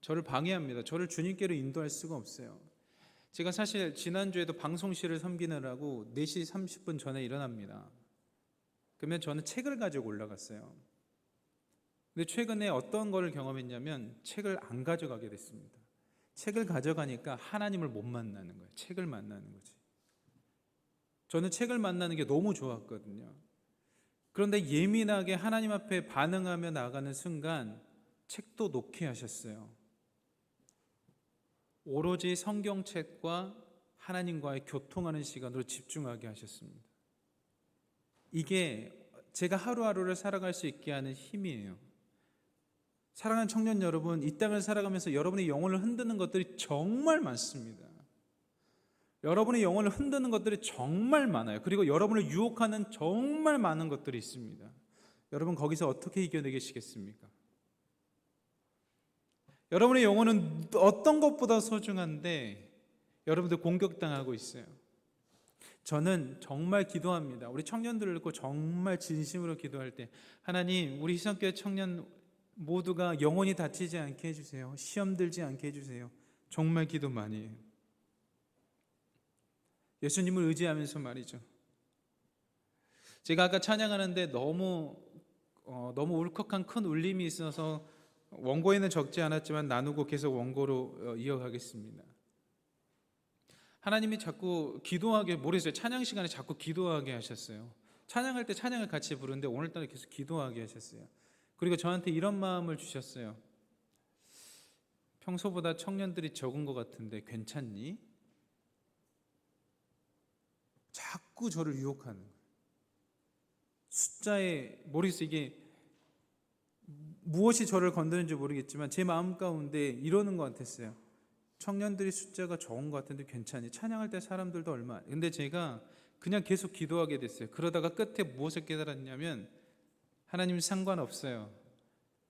저를 방해합니다. 저를 주님께로 인도할 수가 없어요. 제가 사실 지난주에도 방송실을 섬기느라고 4시 30분 전에 일어납니다. 그러면 저는 책을 가지고 올라갔어요. 근데 최근에 어떤 걸 경험했냐면 책을 안 가져가게 됐습니다. 책을 가져가니까 하나님을 못 만나는 거예요. 책을 만나는 거지. 저는 책을 만나는 게 너무 좋았거든요. 그런데 예민하게 하나님 앞에 반응하며 나가는 순간 책도 놓게 하셨어요. 오로지 성경책과 하나님과의 교통하는 시간으로 집중하게 하셨습니다. 이게 제가 하루하루를 살아갈 수 있게 하는 힘이에요. 사랑하는 청년 여러분, 이 땅을 살아가면서 여러분의 영혼을 흔드는 것들이 정말 많습니다. 여러분의 영혼을 흔드는 것들이 정말 많아요. 그리고 여러분을 유혹하는 정말 많은 것들이 있습니다. 여러분 거기서 어떻게 이겨내시겠습니까? 여러분의 영혼은 어떤 것보다 소중한데 여러분들 공격당하고 있어요. 저는 정말 기도합니다. 우리 청년들을 놓고 정말 진심으로 기도할 때, 하나님 우리 희성교회 청년 모두가 영혼이 다치지 않게 해주세요. 시험 들지 않게 해주세요. 정말 기도 많이 해요. 예수님을 의지하면서 말이죠. 제가 아까 찬양하는데 너무 울컥한 큰 울림이 있어서 원고에는 적지 않았지만 나누고 계속 원고로 이어가겠습니다. 하나님이 자꾸 기도하게, 모르겠어요. 찬양 시간에 자꾸 기도하게 하셨어요. 찬양할 때 찬양을 같이 부르는데 오늘따라 계속 기도하게 하셨어요. 그리고 저한테 이런 마음을 주셨어요. 평소보다 청년들이 적은 것 같은데 괜찮니? 자꾸 저를 유혹하는 거예요. 숫자에, 모르겠어요. 이게 무엇이 저를 건드는지 모르겠지만 제 마음 가운데 이러는 것 같았어요. 청년들이 숫자가 적은 것 같은데 괜찮니? 찬양할 때 사람들도 얼마. 근데 제가 그냥 계속 기도하게 됐어요. 그러다가 끝에 무엇을 깨달았냐면, 하나님 상관없어요.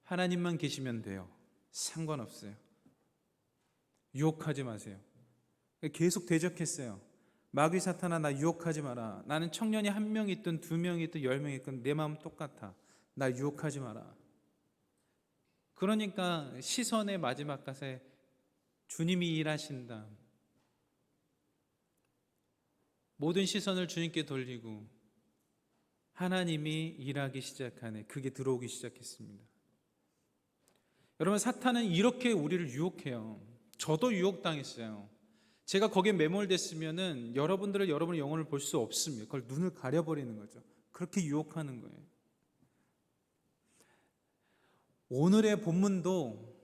하나님만 계시면 돼요. 상관없어요. 유혹하지 마세요. 계속 대적했어요. 마귀 사탄아, 나 유혹하지 마라. 나는 청년이 1명 있든 2명 있든 10명 있든 내 마음 똑같아. 나 유혹하지 마라. 그러니까 시선의 마지막 가사에 주님이 일하신다. 모든 시선을 주님께 돌리고 하나님이 일하기 시작하네. 그게 들어오기 시작했습니다. 여러분, 사탄은 이렇게 우리를 유혹해요. 저도 유혹당했어요. 제가 거기에 매몰됐으면은 여러분들의 영혼을 볼 수 없습니다. 그걸 눈을 가려버리는 거죠. 그렇게 유혹하는 거예요. 오늘의 본문도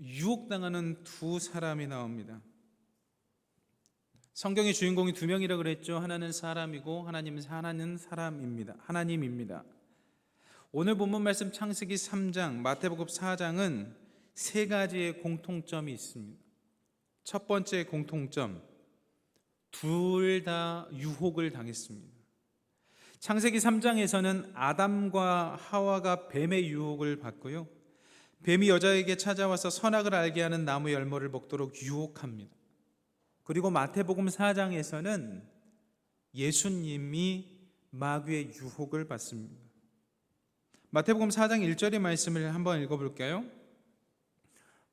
유혹당하는 두 사람이 나옵니다. 성경의 주인공이 2명이라 그랬죠. 하나는 사람이고 하나는 사람입니다. 하나님입니다. 오늘 본문 말씀 창세기 3장, 마태복음 4장은 3가지의 공통점이 있습니다. 첫 번째 공통점, 둘 다 유혹을 당했습니다. 창세기 3장에서는 아담과 하와가 뱀의 유혹을 받고요, 뱀이 여자에게 찾아와서 선악을 알게 하는 나무 열매를 먹도록 유혹합니다. 그리고 마태복음 4장에서는 예수님이 마귀의 유혹을 받습니다. 마태복음 4장 1절의 말씀을 한번 읽어볼까요?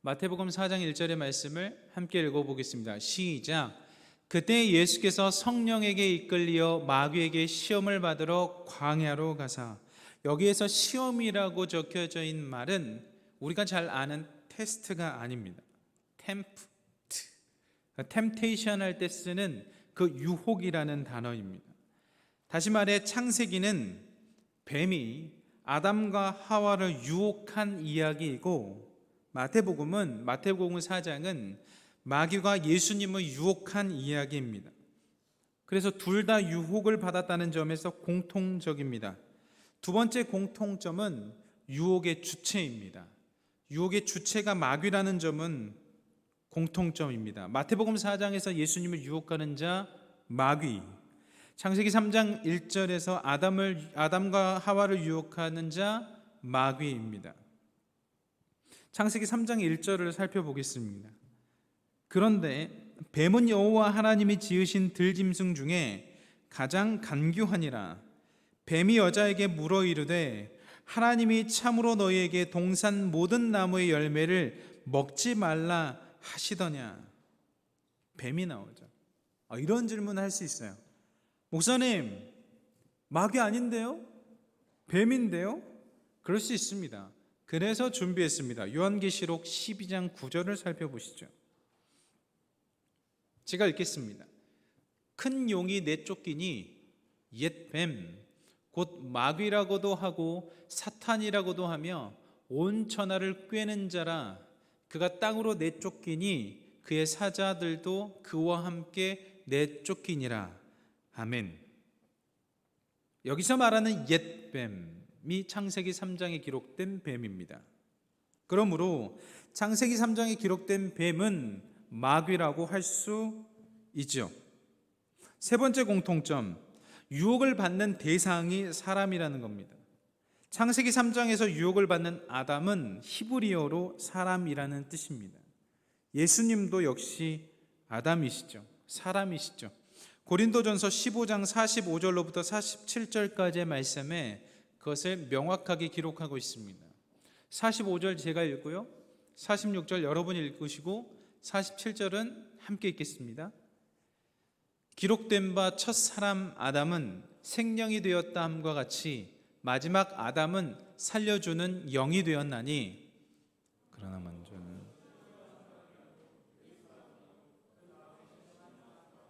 마태복음 4장 1절의 말씀을 함께 읽어보겠습니다. 시작. 그때 예수께서 성령에게 이끌리어 마귀에게 시험을 받으러 광야로 가사. 여기에서 시험이라고 적혀져 있는 말은 우리가 잘 아는 테스트가 아닙니다. 템테이션 할 때 쓰는 그 유혹이라는 단어입니다. 다시 말해 창세기는 뱀이 아담과 하와를 유혹한 이야기이고, 마태복음 4장은 마귀가 예수님을 유혹한 이야기입니다. 그래서 둘 다 유혹을 받았다는 점에서 공통적입니다. 두 번째 공통점은 유혹의 주체입니다. 유혹의 주체가 마귀라는 점은 공통점입니다. 마태복음 4장에서 예수님을 유혹하는 자 마귀, 창세기 3장 1절에서 아담과 하와를 유혹하는 자 마귀입니다. 창세기 3장 1절을 살펴보겠습니다. 그런데 뱀은 여호와 하나님이 지으신 들짐승 중에 가장 간교하니라. 뱀이 여자에게 물어 이르되 하나님이 참으로 너희에게 동산 모든 나무의 열매를 먹지 말라 하시더냐. 뱀이 나오죠. 이런 질문을 할 수 있어요. 목사님, 마귀 아닌데요? 뱀인데요? 그럴 수 있습니다. 그래서 준비했습니다. 요한계시록 12장 9절을 살펴보시죠. 제가 읽겠습니다. 큰 용이 내쫓기니 옛 뱀, 곧 마귀라고도 하고 사탄이라고도 하며 온 천하를 꿰는 자라. 그가 땅으로 내쫓기니 그의 사자들도 그와 함께 내쫓기니라. 아멘. 여기서 말하는 옛 뱀이 창세기 3장에 기록된 뱀입니다. 그러므로 창세기 3장에 기록된 뱀은 마귀라고 할 수 있죠. 세 번째 공통점, 유혹을 받는 대상이 사람이라는 겁니다. 창세기 3장에서 유혹을 받는 아담은 히브리어로 사람이라는 뜻입니다. 예수님도 역시 아담이시죠. 사람이시죠. 고린도전서 15장 45절로부터 47절까지의 말씀에 그것을 명확하게 기록하고 있습니다. 45절 제가 읽고요, 46절 여러분이 읽으시고 47절은 함께 읽겠습니다. 기록된 바 첫사람 아담은 생명이 되었다 함과 같이 마지막 아담은 살려주는 영이 되었나니, 그러나 먼저는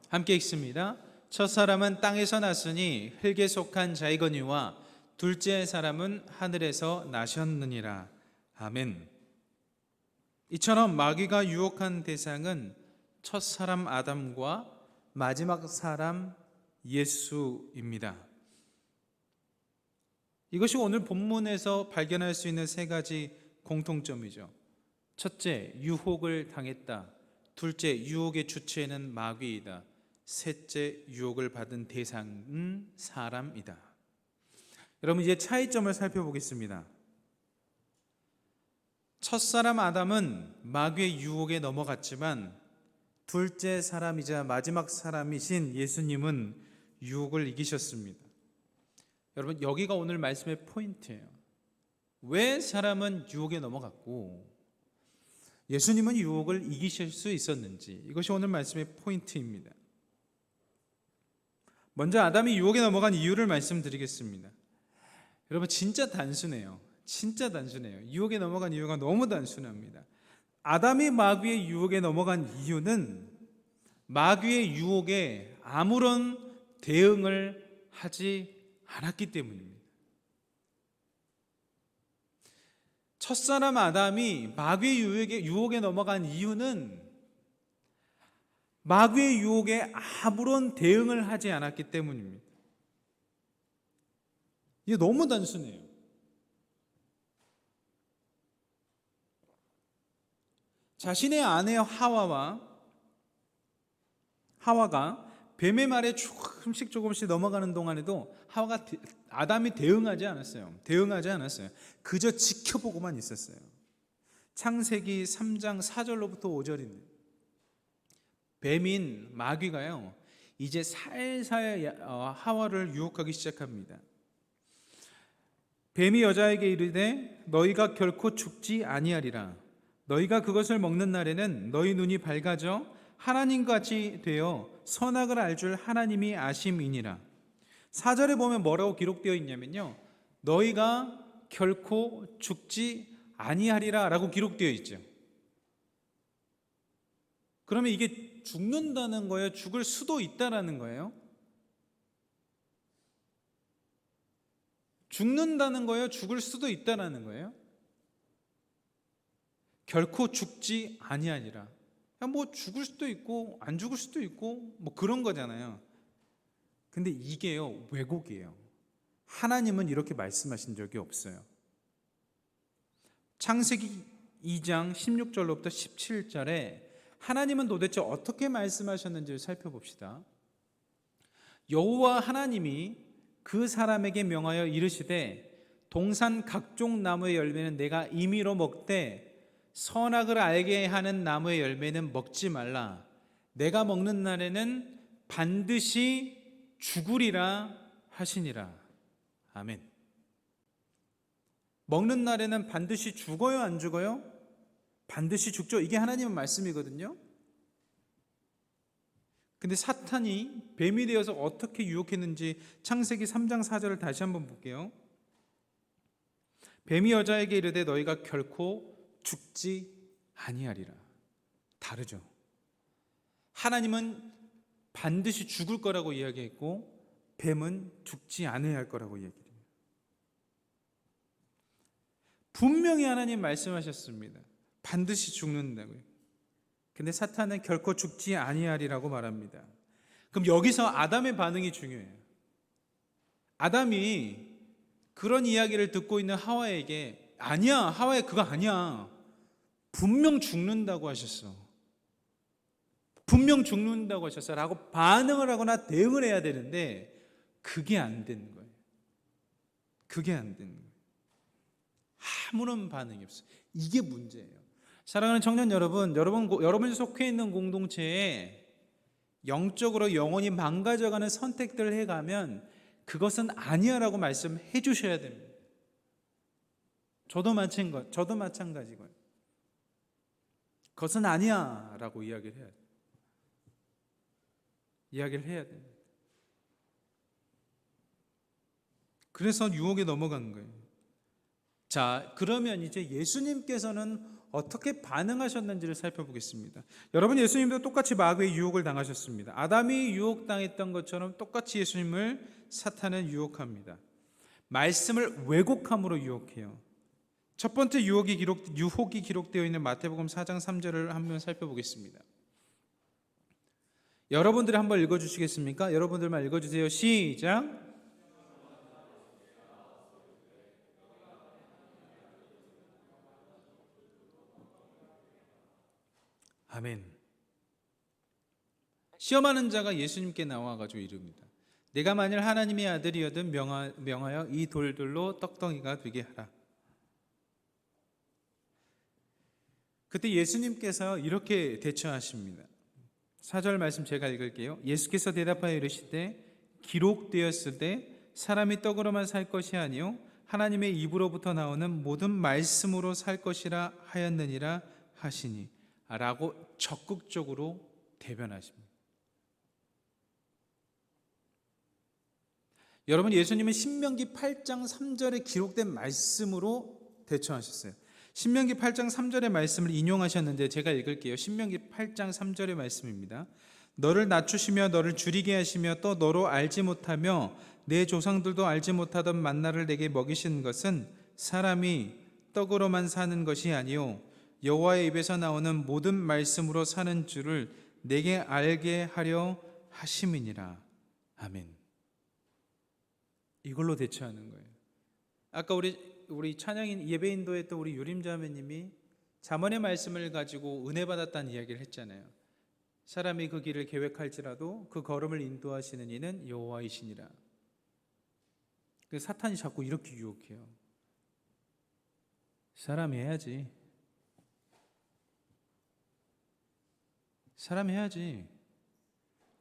함께 읽습니다. 첫사람은 땅에서 났으니 흙에 속한 자이거니와 둘째 사람은 하늘에서 나셨느니라. 아멘. 이처럼 마귀가 유혹한 대상은 첫사람 아담과 마지막 사람 예수입니다. 이것이 오늘 본문에서 발견할 수 있는 세 가지 공통점이죠. 첫째, 유혹을 당했다. 둘째, 유혹의 주체는 마귀이다. 셋째, 유혹을 받은 대상은 사람이다. 여러분, 이제 차이점을 살펴보겠습니다. 첫사람 아담은 마귀의 유혹에 넘어갔지만 둘째 사람이자 마지막 사람이신 예수님은 유혹을 이기셨습니다. 여러분, 여기가 오늘 말씀의 포인트예요. 왜 사람은 유혹에 넘어갔고 예수님은 유혹을 이기실 수 있었는지, 이것이 오늘 말씀의 포인트입니다. 먼저 아담이 유혹에 넘어간 이유를 말씀드리겠습니다. 여러분, 진짜 단순해요. 진짜 단순해요. 유혹에 넘어간 이유가 너무 단순합니다. 아담이 마귀의 유혹에 넘어간 이유는 마귀의 유혹에 아무런 대응을 하지 않았기 때문입니다. 첫사람 아담이 마귀의 유혹에 넘어간 이유는 마귀의 유혹에 아무런 대응을 하지 않았기 때문입니다. 이게 너무 단순해요. 자신의 아내 하와가 뱀의 말에 조금씩 넘어가는 동안에도 아담이 대응하지 않았어요. 그저 지켜보고만 있었어요. 창세기 3장 4절로부터 5절인데 뱀인 마귀가요, 이제 살살 하와를 유혹하기 시작합니다. 뱀이 여자에게 이르되 너희가 결코 죽지 아니하리라. 너희가 그것을 먹는 날에는 너희 눈이 밝아져 하나님같이 되어 선악을 알 줄 하나님이 아심이니라. 4절에 보면 뭐라고 기록되어 있냐면요, 너희가 결코 죽지 아니하리라 라고 기록되어 있죠. 그러면 이게 죽는다는 거예요? 죽을 수도 있다라는 거예요? 죽는다는 거예요? 죽을 수도 있다라는 거예요? 결코 죽지 아니하니라. 뭐 죽을 수도 있고 안 죽을 수도 있고 뭐 그런 거잖아요. 근데 이게요, 왜곡이에요. 하나님은 이렇게 말씀하신 적이 없어요. 창세기 2장 16절로부터 17절에 하나님은 도대체 어떻게 말씀하셨는지를 살펴봅시다. 여호와 하나님이 그 사람에게 명하여 이르시되 동산 각종 나무의 열매는 내가 임의로 먹되 선악을 알게 하는 나무의 열매는 먹지 말라. 내가 먹는 날에는 반드시 죽으리라 하시니라. 아멘. 먹는 날에는 반드시 죽어요, 안 죽어요? 반드시 죽죠. 이게 하나님의 말씀이거든요. 근데 사탄이 뱀이 되어서 어떻게 유혹했는지 창세기 3장 4절을 다시 한번 볼게요. 뱀이 여자에게 이르되 너희가 결코 죽지 아니하리라. 다르죠. 하나님은 반드시 죽을 거라고 이야기했고 뱀은 죽지 않아야 할 거라고 이야기해요. 분명히 하나님 말씀하셨습니다. 반드시 죽는다고요. 근데 사탄은 결코 죽지 아니하리라고 말합니다. 그럼 여기서 아담의 반응이 중요해요. 아담이 그런 이야기를 듣고 있는 하와에게 아니야, 하와에 그거 아니야. 분명 죽는다고 하셨어. 분명 죽는다고 하셨어. 라고 반응을 하거나 대응을 해야 되는데 그게 안 되는 거예요. 그게 안 되는 거예요. 아무런 반응이 없어. 이게 문제예요. 사랑하는 청년 여러분, 여러분이 속해 있는 공동체에 영적으로 영혼이 망가져가는 선택들을 해가면 그것은 아니야라고 말씀해 주셔야 됩니다. 저도 마찬가지고요. 그것은 아니야라고 이야기를 해야 됩니다. 그래서 유혹에 넘어간 거예요. 자, 그러면 이제 예수님께서는 어떻게 반응하셨는지를 살펴보겠습니다. 여러분, 예수님도 똑같이 마귀의 유혹을 당하셨습니다. 아담이 유혹당했던 것처럼 똑같이 예수님을 사탄은 유혹합니다. 말씀을 왜곡함으로 유혹해요. 첫 번째 유혹이 기록되어 있는 마태복음 4장 3절을 한번 살펴보겠습니다. 여러분들이 한번 읽어주시겠습니까? 여러분들만 읽어주세요. 시작. 아멘. 시험하는 자가 예수님께 나와가지고 이릅니다. 내가 만일 하나님의 아들이어든 명하여 이 돌들로 떡덩이가 되게 하라. 그때 예수님께서 이렇게 대처하십니다. 4절 말씀 제가 읽을게요. 예수께서 대답하여 이르시되 기록되었을 때 사람이 떡으로만 살 것이 아니요 하나님의 입으로부터 나오는 모든 말씀으로 살 것이라 하였느니라 하시니 라고 적극적으로 대변하십니다. 여러분, 예수님은 신명기 8장 3절에 기록된 말씀으로 대처하셨어요. 신명기 8장 3절의 말씀을 인용하셨는데 제가 읽을게요. 신명기 8장 3절의 말씀입니다. 너를 낮추시며 너를 줄이게 하시며 또 너로 알지 못하며 내 조상들도 알지 못하던 만나를 내게 먹이신 것은 사람이 떡으로만 사는 것이 아니요 여호와의 입에서 나오는 모든 말씀으로 사는 줄을 내게 알게 하려 하심이니라. 아멘. 이걸로 대처하는 거예요. 아까 우리 찬양인 예배인도에 또 우리 유림자매님이 잠언의 말씀을 가지고 은혜 받았다는 이야기를 했잖아요. 사람이 그 길을 계획할지라도 그 걸음을 인도하시는 이는 여호와이시니라. 그 사탄이 자꾸 이렇게 유혹해요. 사람이 해야지. 사람 해야지.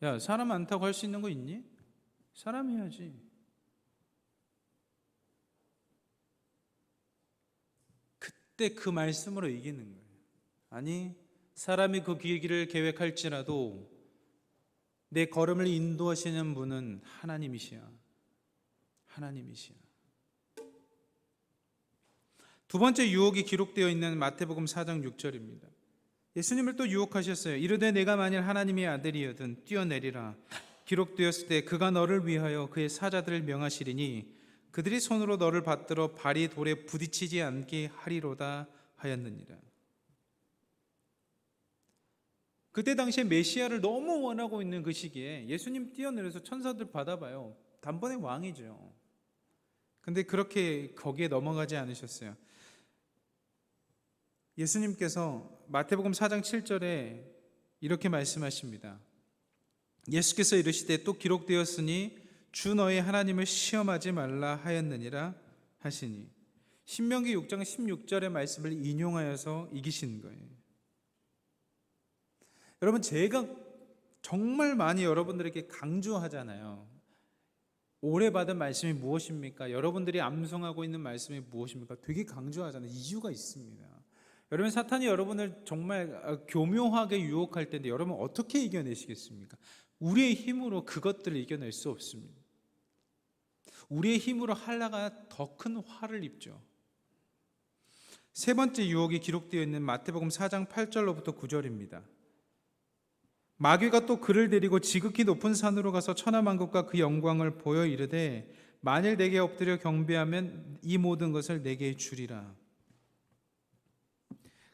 야, 사람 안 타고 할 수 있는 거 있니? 사람 해야지. 그때 그 말씀으로 이기는 거예요. 아니, 사람이 그 길을 계획할지라도 내 걸음을 인도하시는 분은 하나님이시야. 하나님이시야. 두 번째 유혹이 기록되어 있는 마태복음 4장 6절입니다. 예수님을 또 유혹하셨어요. 이르되 내가 만일 하나님의 아들이여든 뛰어내리라. 기록되었을 때 그가 너를 위하여 그의 사자들을 명하시리니 그들이 손으로 너를 받들어 발이 돌에 부딪히지 않게 하리로다 하였느니라. 그때 당시에 메시아를 너무 원하고 있는 그 시기에 예수님 뛰어내려서 천사들 받아봐요. 단번에 왕이죠. 근데 그렇게 거기에 넘어가지 않으셨어요. 예수님께서 마태복음 4장 7절에 이렇게 말씀하십니다. 예수께서 이르시되 또 기록되었으니 주 너의 하나님을 시험하지 말라 하였느니라 하시니 신명기 6장 16절의 말씀을 인용하여서 이기신 거예요. 여러분, 제가 정말 많이 여러분들에게 강조하잖아요. 오래 받은 말씀이 무엇입니까? 여러분들이 암송하고 있는 말씀이 무엇입니까? 되게 강조하잖아요. 이유가 있습니다. 여러분, 사탄이 여러분을 정말 교묘하게 유혹할 텐데 여러분 어떻게 이겨내시겠습니까? 우리의 힘으로 그것들을 이겨낼 수 없습니다. 우리의 힘으로 하려가 더 큰 화를 입죠. 세 번째 유혹이 기록되어 있는 마태복음 4장 8절로부터 9절입니다. 마귀가 또 그를 데리고 지극히 높은 산으로 가서 천하만국과 그 영광을 보여 이르되 만일 내게 엎드려 경배하면 이 모든 것을 내게 주리라.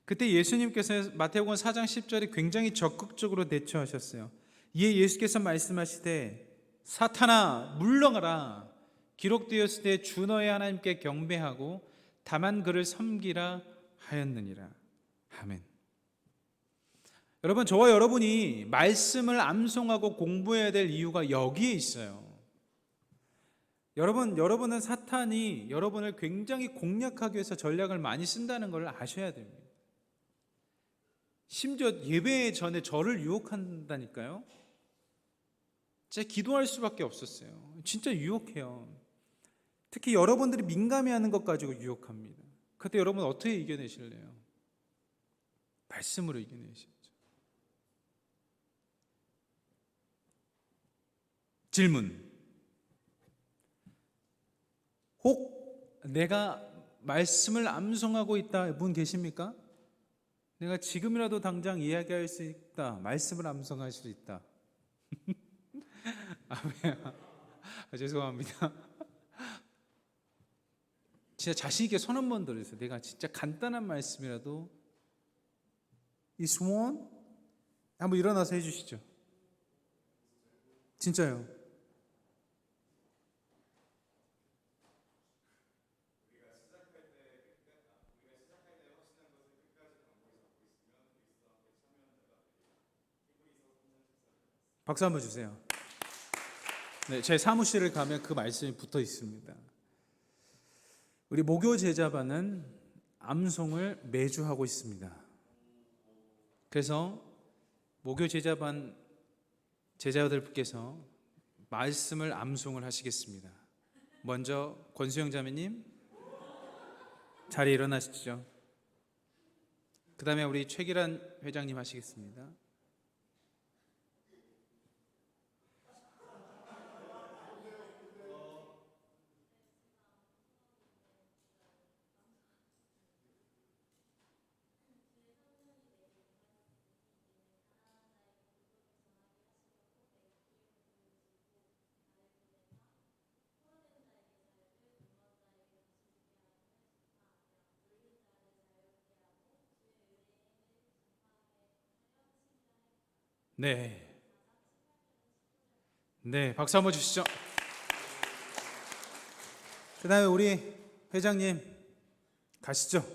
그때 예수님께서 마태복음 4장 10절에 굉장히 적극적으로 대처하셨어요. 이에 예수께서 말씀하시되 사탄아 물러가라. 기록되었을 때 주 너의 하나님께 경배하고 다만 그를 섬기라 하였느니라. 아멘. 여러분, 저와 여러분이 말씀을 암송하고 공부해야 될 이유가 여기에 있어요. 여러분은 사탄이 여러분을 굉장히 공략하기 위해서 전략을 많이 쓴다는 걸 아셔야 됩니다. 심지어 예배 전에 저를 유혹한다니까요. 진짜 기도할 수밖에 없었어요. 진짜 유혹해요. 특히 여러분들이 민감해하는 것 가지고 유혹합니다. 그때 여러분 어떻게 이겨내실래요? 말씀으로 이겨내시죠. 질문. 혹 내가 말씀을 암송하고 있다 분 계십니까? 내가 지금이라도 당장 이야기할 수 있다. 말씀을 암송할 수 있다. 죄송합니다. 진짜 자신 있게 손 한번 들으세요. 내가 진짜 간단한 말씀이라도 이 소원 한번 일어나서 해주시죠. 진짜요. 박수 한번 주세요. 네, 제 사무실을 가면 그 말씀이 붙어 있습니다. 우리 모교 제자반은 암송을 매주 하고 있습니다. 그래서 모교 제자반 제자들께서 말씀을 암송을 하시겠습니다. 먼저 권수영 자매님 자리에 일어나시죠. 그 다음에 우리 최기란 회장님 하시겠습니다. 네, 박수 한번 주시죠. 그 다음에 우리 회장님 가시죠.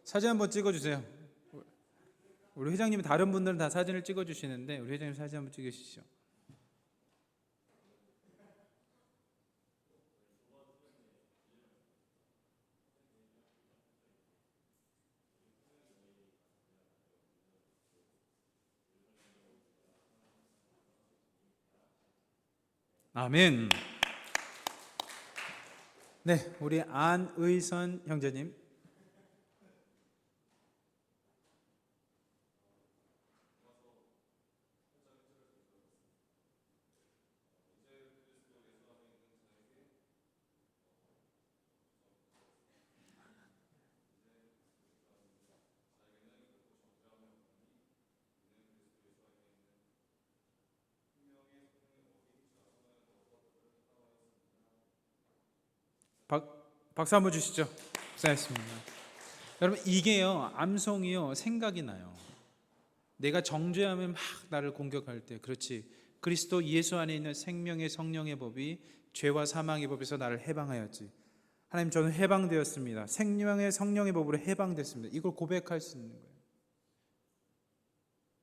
사진 한번 찍어주세요. 우리 회장님이 다른 분들은 다 사진을 찍어주시는데 우리 회장님 사진 한번 찍으시죠. 아멘. 네, 우리 안의선 형제님. 박수 한번 주시죠. 고생하셨습니다. 여러분, 이게요, 암송이요, 생각이 나요. 내가 정죄하면 막 나를 공격할 때, 그렇지, 그리스도 예수 안에 있는 생명의 성령의 법이 죄와 사망의 법에서 나를 해방하였지. 하나님, 저는 해방되었습니다. 생명의 성령의 법으로 해방됐습니다. 이걸 고백할 수 있는 거예요.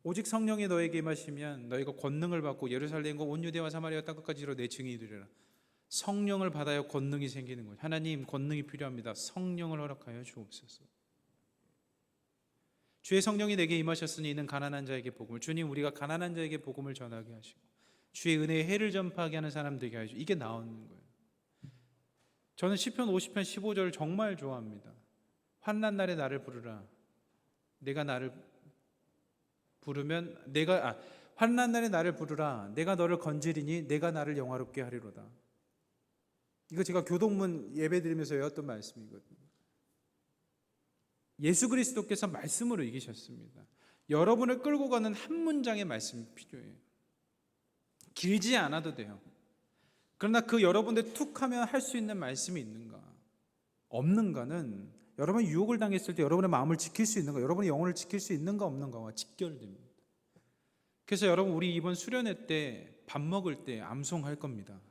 오직 성령이 너에게 임하시면 너희가 권능을 받고 예루살렘과 온 유대와 사마리아 땅끝까지로 내 증인이 되리라. 성령을 받아야 권능이 생기는 거예요. 하나님, 권능이 필요합니다. 성령을 허락하여 주옵소서. 주의 성령이 내게 임하셨으니 이는 가난한 자에게 복음을, 주님, 우리가 가난한 자에게 복음을 전하게 하시고 주의 은혜의 해를 전파하게 하는 사람 되게 하시고, 이게 나오는 거예요. 저는 시편 50편 15절 정말 좋아합니다. 환난 날에 나를 부르라. 내가 나를 부르면 환난 날에 나를 부르라. 내가 너를 건지리니 내가 나를 영화롭게 하리로다. 이거 제가 교동문 예배 드리면서 외웠던 말씀이거든요. 예수 그리스도께서 말씀으로 이기셨습니다. 여러분을 끌고 가는 한 문장의 말씀이 필요해요. 길지 않아도 돼요. 그러나 그 여러분들 툭 하면 할 수 있는 말씀이 있는가 없는가는 여러분이 유혹을 당했을 때 여러분의 마음을 지킬 수 있는가, 여러분의 영혼을 지킬 수 있는가 없는가와 직결됩니다. 그래서 여러분, 우리 이번 수련회 때 밥 먹을 때 암송할 겁니다.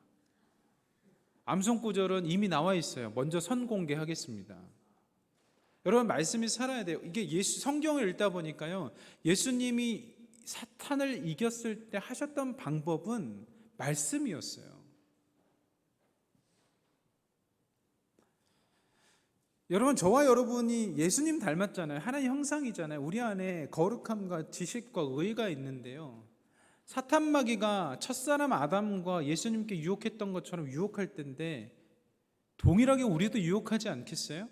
암송 구절은 이미 나와 있어요. 먼저 선공개하겠습니다. 여러분 말씀이 살아야 돼요. 이게 성경을 읽다 보니까요. 예수님이 사탄을 이겼을 때 하셨던 방법은 말씀이었어요. 여러분 저와 여러분이 예수님 닮았잖아요. 하나님 형상이잖아요. 우리 안에 거룩함과 지식과 의가 있는데요. 사탄 마귀가 첫사람 아담과 예수님께 유혹했던 것처럼 유혹할 텐데 동일하게 우리도 유혹하지 않겠어요?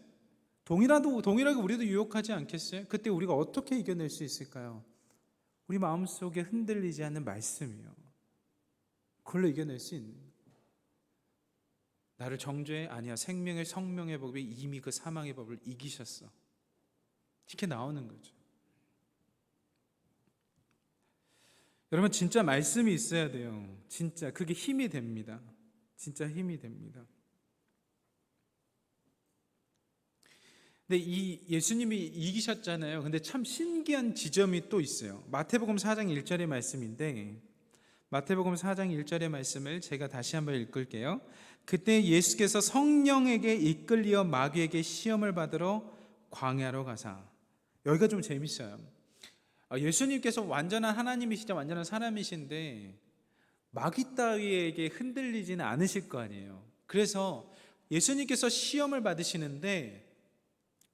동일하게 우리도 유혹하지 않겠어요? 그때 우리가 어떻게 이겨낼 수 있을까요? 우리 마음속에 흔들리지 않는 말씀이요. 그걸로 이겨낼 수 있는 거예요. 나를 정죄해? 아니야. 생명의 성명의 법이 이미 그 사망의 법을 이기셨어. 이렇게 나오는 거죠. 여러분 진짜 말씀이 있어야 돼요. 진짜 그게 힘이 됩니다. 진짜 힘이 됩니다. 근데 이 예수님이 이기셨잖아요. 근데 참 신기한 지점이 또 있어요. 마태복음 4장 1절의 말씀인데 마태복음 4장 1절의 말씀을 제가 다시 한번 읽을게요. 그때 예수께서 성령에게 이끌리어 마귀에게 시험을 받으러 광야로 가사. 여기가 좀 재밌어요. 예수님께서 완전한 하나님이시자 완전한 사람이신데 마귀 따위에게 흔들리지는 않으실 거 아니에요. 그래서 예수님께서 시험을 받으시는데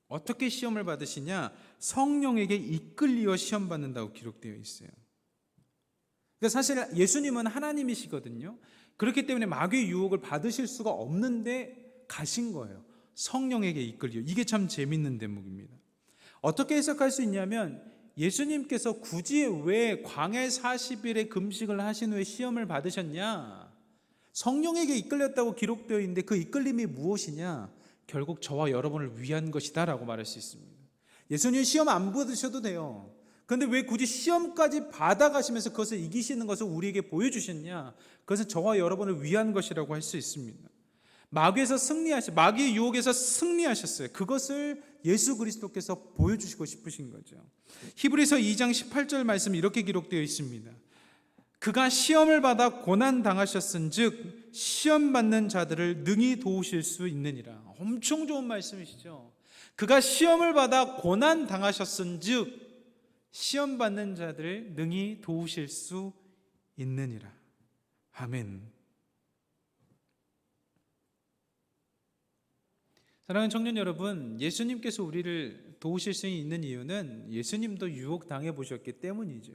어떻게 시험을 받으시냐? 성령에게 이끌리어 시험 받는다고 기록되어 있어요. 그러니까 사실 예수님은 하나님이시거든요. 그렇기 때문에 마귀의 유혹을 받으실 수가 없는데 가신 거예요. 성령에게 이끌려. 이게 참 재밌는 대목입니다. 어떻게 해석할 수 있냐면 예수님께서 굳이 왜 광야 40일의 금식을 하신 후에 시험을 받으셨냐? 성령에게 이끌렸다고 기록되어 있는데 그 이끌림이 무엇이냐? 결국 저와 여러분을 위한 것이다 라고 말할 수 있습니다. 예수님 시험 안 받으셔도 돼요. 그런데 왜 굳이 시험까지 받아가시면서 그것을 이기시는 것을 우리에게 보여주셨냐? 그것은 저와 여러분을 위한 것이라고 할 수 있습니다. 마귀의 유혹에서 승리하셨어요. 그것을 예수 그리스도께서 보여주시고 싶으신 거죠. 히브리서 2장 18절 말씀 이렇게 기록되어 있습니다. 그가 시험을 받아 고난 당하셨은즉 시험 받는 자들을 능히 도우실 수 있느니라. 엄청 좋은 말씀이시죠. 그가 시험을 받아 고난 당하셨은즉 시험 받는 자들을 능히 도우실 수 있느니라. 아멘. 사랑하는 청년 여러분, 예수님께서 우리를 도우실 수 있는 이유는 예수님도 유혹 당해 보셨기 때문이죠.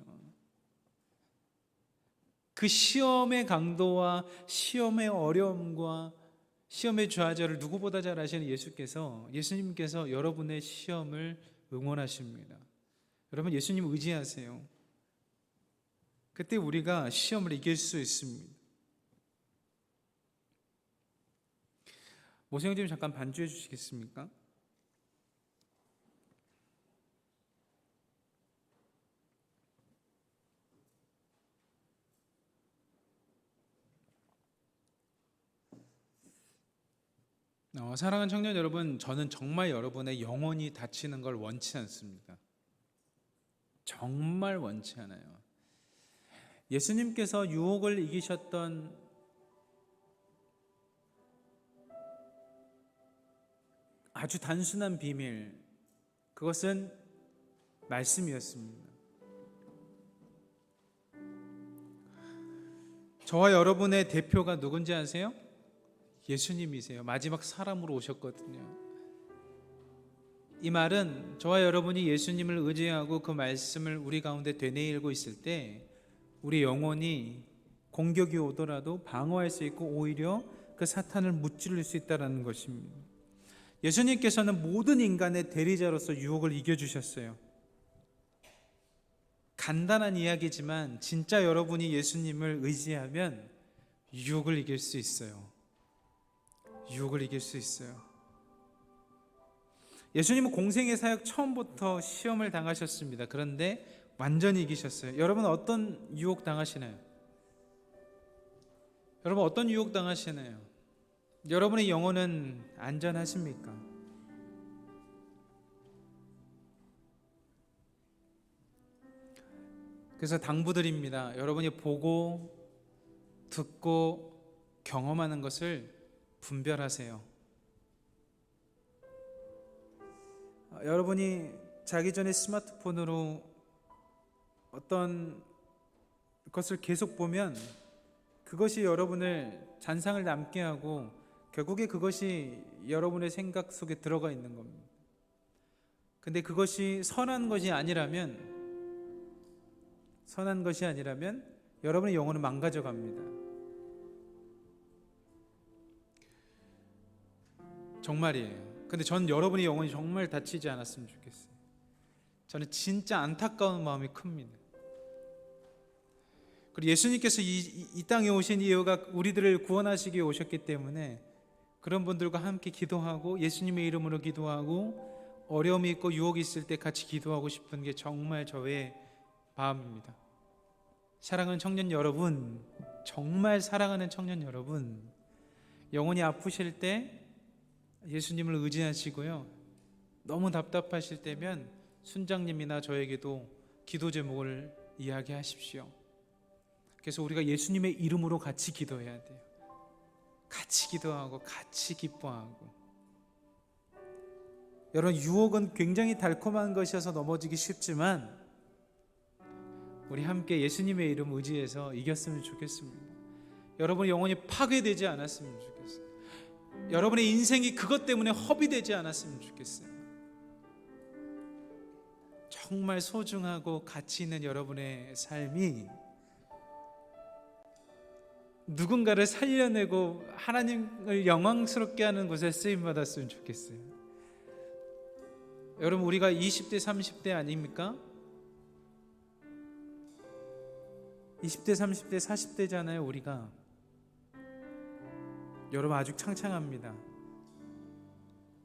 그 시험의 강도와 시험의 어려움과 시험의 좌절을 누구보다 잘 아시는 예수님께서 여러분의 시험을 응원하십니다. 여러분 예수님 의지하세요. 그때 우리가 시험을 이길 수 있습니다. 모세형님 잠깐 반주해 주시겠습니까? 사랑하는 청년 여러분, 저는 정말 여러분의 영혼이 다치는 걸 원치 않습니다. 정말 원치 않아요. 예수님께서 유혹을 이기셨던 아주 단순한 비밀, 그것은 말씀이었습니다. 저와 여러분의 대표가 누군지 아세요? 예수님이세요. 마지막 사람으로 오셨거든요. 이 말은 저와 여러분이 예수님을 의지하고 그 말씀을 우리 가운데 되뇌이고 있을 때 우리 영혼이 공격이 오더라도 방어할 수 있고 오히려 그 사탄을 무찌를 수 있다는 것입니다. 예수님께서는 모든 인간의 대리자로서 유혹을 이겨주셨어요. 간단한 이야기지만 진짜 여러분이 예수님을 의지하면 유혹을 이길 수 있어요. 유혹을 이길 수 있어요. 예수님은 공생의 사역 처음부터 시험을 당하셨습니다. 그런데 완전히 이기셨어요. 여러분 어떤 유혹 당하시나요? 여러분 어떤 유혹 당하시나요? 여러분의 영혼은 안전하십니까? 그래서 당부드립니다. 여러분이 보고 듣고 경험하는 것을 분별하세요. 여러분이 자기 전에 스마트폰으로 어떤 것을 계속 보면 그것이 여러분을 잔상을 남게 하고 결국에 그것이 여러분의 생각 속에 들어가 있는 겁니다. 근데 그것이 선한 것이 아니라면 여러분의 영혼은 망가져 갑니다. 정말이에요. 근데 전 여러분의 영혼이 정말 다치지 않았으면 좋겠어요. 저는 진짜 안타까운 마음이 큽니다. 그리고 예수님께서 이 땅에 오신 이유가 우리들을 구원하시기 위해 오셨기 때문에 그런 분들과 함께 기도하고 예수님의 이름으로 기도하고 어려움이 있고 유혹이 있을 때 같이 기도하고 싶은 게 정말 저의 마음입니다. 사랑하는 청년 여러분, 정말 사랑하는 청년 여러분, 영혼이 아프실 때 예수님을 의지하시고요. 너무 답답하실 때면 순장님이나 저에게도 기도 제목을 이야기하십시오. 그래서 우리가 예수님의 이름으로 같이 기도해야 돼요. 같이 기도하고 같이 기뻐하고. 여러분, 유혹은 굉장히 달콤한 것이어서 넘어지기 쉽지만 우리 함께 예수님의 이름 의지해서 이겼으면 좋겠습니다. 여러분의 영혼이 파괴되지 않았으면 좋겠어요. 여러분의 인생이 그것 때문에 허비되지 않았으면 좋겠어요. 정말 소중하고 가치 있는 여러분의 삶이 누군가를 살려내고 하나님을 영광스럽게 하는 곳에 쓰임받았으면 좋겠어요. 여러분, 우리가 20대 30대 아닙니까? 20대 30대 40대잖아요. 우리가 여러분 아주 창창합니다.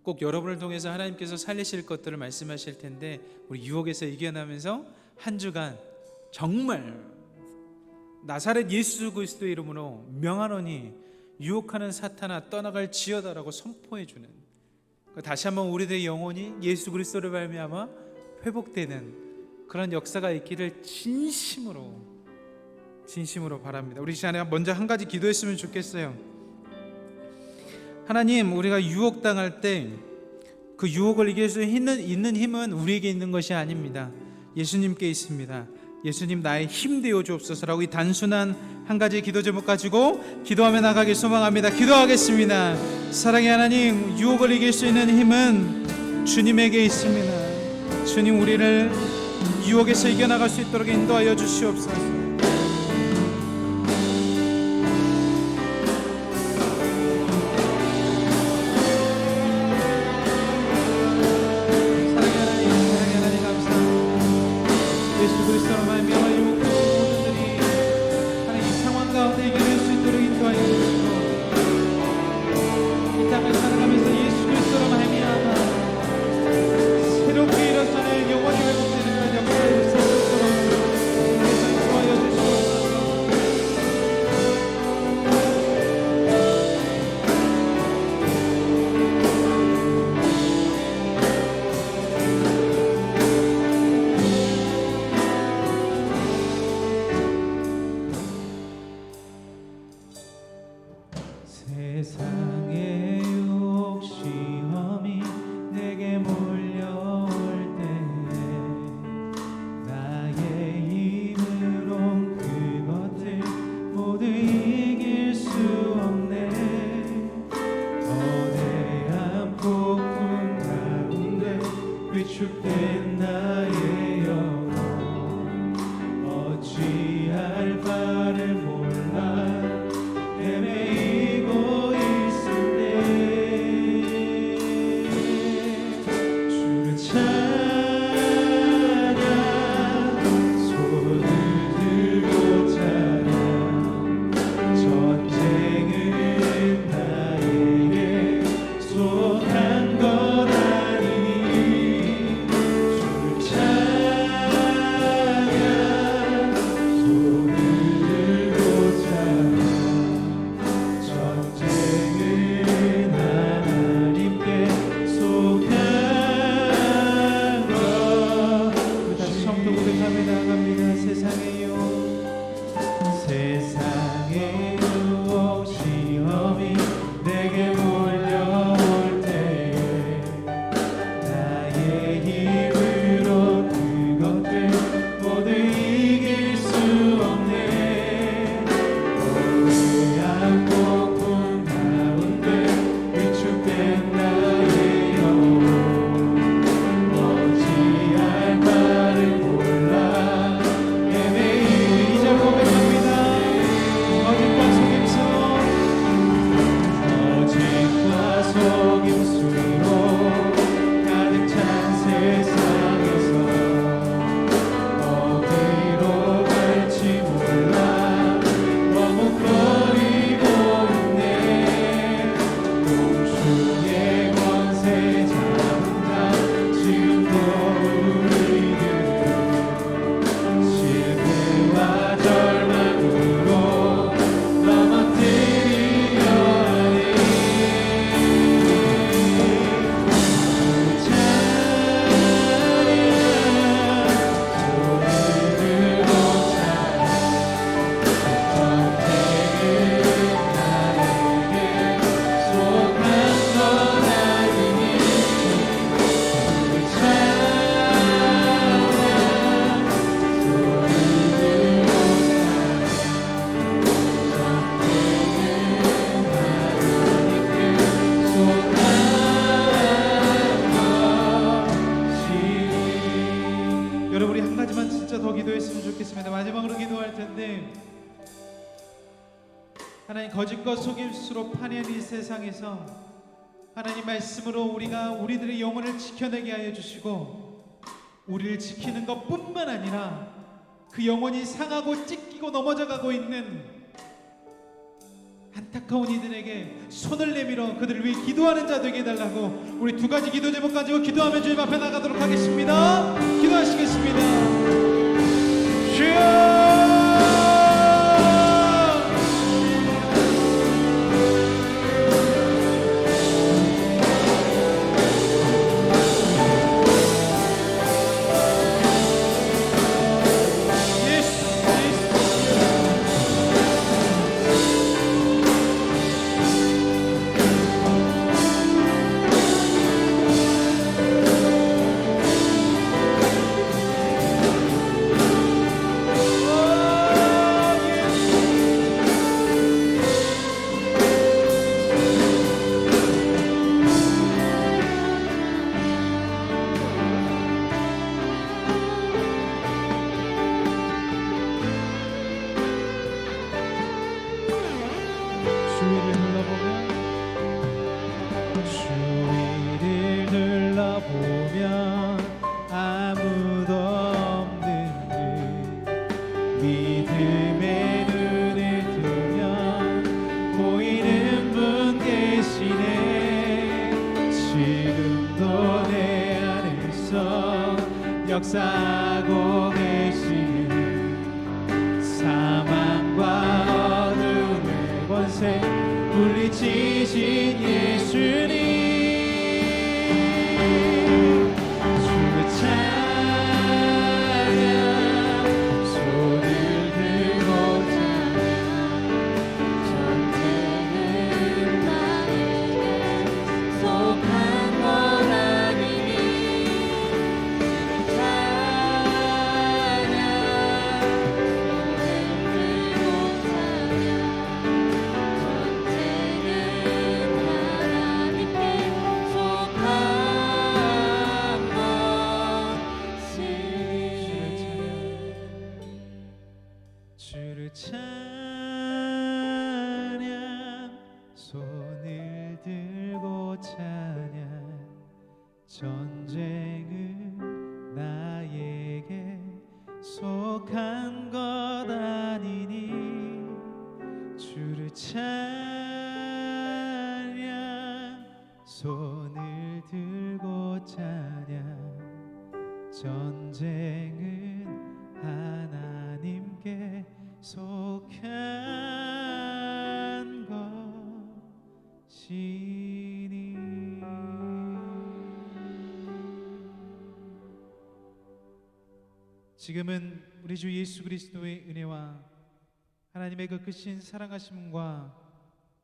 꼭 여러분을 통해서 하나님께서 살리실 것들을 말씀하실 텐데 우리 유혹에서 이겨나면서 한 주간 정말 나사렛 예수 그리스도의 이름으로 명하노니 유혹하는 사탄아 떠나갈 지어다라고 선포해 주는, 다시 한번 우리들의 영혼이 예수 그리스도를 말미암아 회복되는 그런 역사가 있기를 진심으로 바랍니다. 우리 시간에 먼저 한 가지 기도했으면 좋겠어요. 하나님, 우리가 유혹당할 때 그 유혹을 이길 수 있는 힘은 우리에게 있는 것이 아닙니다. 예수님께 있습니다. 예수님, 나의 힘 되어 주옵소서라고 이 단순한 한 가지 기도 제목 가지고 기도하며 나가길 소망합니다. 기도하겠습니다. 사랑의 하나님, 유혹을 이길 수 있는 힘은 주님에게 있습니다. 주님, 우리를 유혹에서 이겨나갈 수 있도록 인도하여 주시옵소서. 세상의 유혹 시험이 내게 몰려올 때에 나의 힘으로 그것들 모두 이길 수 없네. 거대한 폭풍 가운데 위축된 나의 영혼 어찌할 바를 몰라 헤매이고 있을 때 주를 찬양 손을 들고 찬양 전쟁은 나에게 속한 것 아니니 주를 찬양 손을 들고 찬양 전쟁은 하나님께 속한 것. 다시 처음부터 고백하며 나갑니다. 세상의 유혹 시험이 내게 몰려올 때에 나의 더 기도했으면 좋겠습니다. 마지막으로 기도할 텐데, 하나님, 거짓과 속임수로 파낸 이 세상에서 하나님 말씀으로 우리가 우리들의 영혼을 지켜내게 하여 주시고, 우리를 지키는 것뿐만 아니라 그 영혼이 상하고 찢기고 넘어져가고 있는 안타까운 이들에게 손을 내밀어 그들을 위해 기도하는 자 되게 해달라고 우리 두 가지 기도 제목 가지고 기도하며 주님 앞에 나가도록 하겠습니다. 기도하시겠습니다. 주여, 주위를 둘러보면 아무도 없는 듯 믿음의 눈을 뜨면 보이는 분 계시네. 지금도 내 안에서 역사하고 계시는 사망과 어둠의 권세 물리치신 예수님, 주의 찬양, 손을 들고 찬양. 전쟁은 나에게 속한 것 아니니 찬양, 손을 들고 찬양. 전쟁은 나에게 속한 것 아니니 주를 찬양, 손을 들고 찬양. 전쟁은 하나님께 속한 것이니. 지금은 우리 주 예수 그리스도의 은혜와 하나님의 그 크신 사랑하심과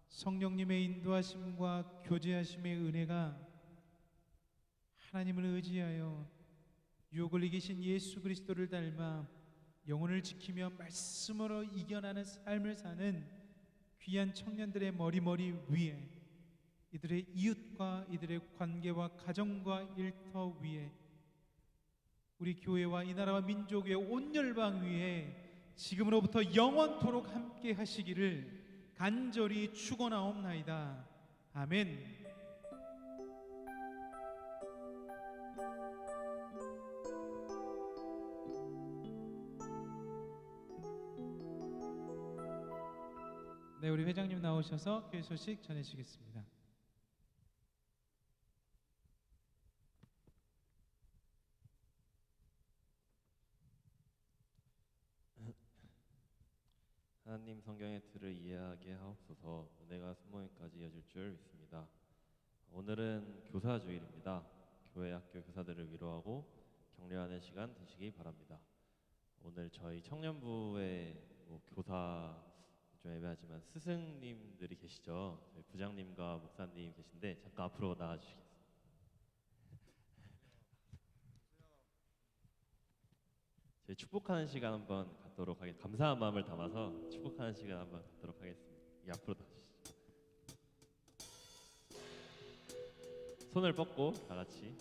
성령님의 인도하심과 교제하심의 은혜가 하나님을 의지하여 유혹을 이기신 예수 그리스도를 닮아 영혼을 지키며 말씀으로 이겨나는 삶을 사는 귀한 청년들의 머리 위에, 이들의 이웃과 이들의 관계와 가정과 일터 위에, 우리 교회와 이 나라와 민족의 온 열방 위에 지금으로부터 영원토록 함께 하시기를 간절히 축원하옵나이다. 아멘. 네, 우리 회장님 나오셔서 교회 소식 전해주시겠습니다. 하나님 성경의 틀을 이해하게 하옵소서. 은혜가 수모에까지 이어질 줄 믿습니다. 오늘은 교사주일입니다. 교회 학교 교사들을 위로하고 격려하는 시간 되시기 바랍니다. 오늘 저희 청년부의 교사 좀 애매하지만 스승님들이 계시죠. 저희 부장님과 목사님 계신데 잠깐 앞으로 나와주시겠습니다. 저희 축복하는 시간 한번 갖도록 하겠습니다. 감사한 마음을 담아서 축복하는 시간 한번 갖도록 하겠습니다. 이 앞으로 나와주시죠. 손을 뻗고 다 같이.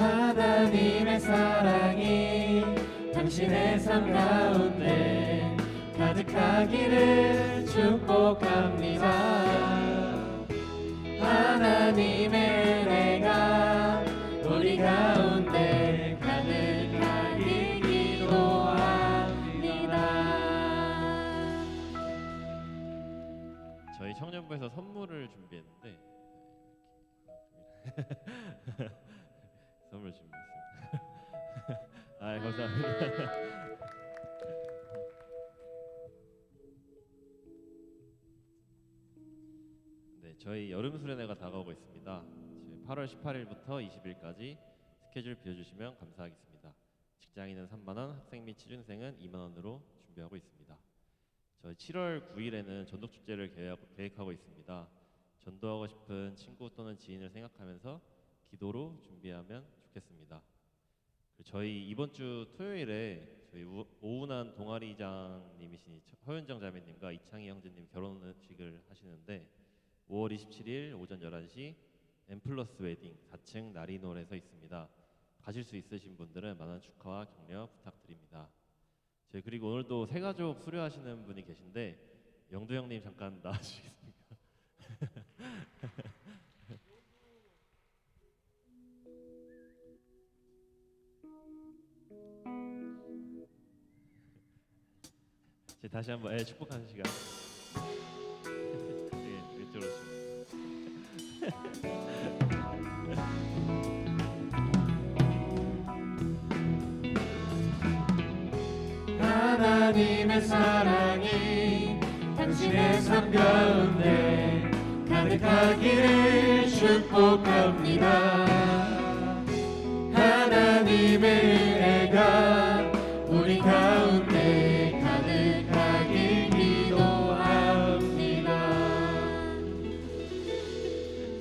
하나님의 사랑이 당신의 삶 가운데 가득하기를 축복합니다. 하나님의 은혜가 우리 가운데 가득하길 기도합니다. 저희 청년부에서 선물을 준비했는데 선물 준비했습니다. 아, 감사합니다. 네, 저희 여름 수련회가 다가오고 있습니다. 저희 8월 18일부터 20일까지 스케줄 비워주시면 감사하겠습니다. 직장인은 3만 원, 학생 및 취준생은 2만 원으로 준비하고 있습니다. 저희 7월 9일에는 전독 축제를 계획하고 있습니다. 전도하고 싶은 친구 또는 지인을 생각하면서 기도로 준비하면 좋겠습니다. 저희 이번 주 토요일에 저희 오운한 동아리장님이신 허윤정 자매님과 이창희 형제님 결혼식을 하시는데 5월 27일 오전 11시 엠플러스 웨딩 4층 나리놀에서 있습니다. 가실 수 있으신 분들은 많은 축하와 격려 부탁드립니다. 저희 그리고 오늘도 새가족 수료하시는 분이 계신데 영두 형님 잠깐 나와주시겠습니까? 다시 한번 축복하는 시간. 네, 이쪽으로 오시면. 하나님의 사랑이 당신의 삶 가운데 가득하기를 축복합니다. 하나님의 은혜가 우리 가운데 가득하길 기도합니다.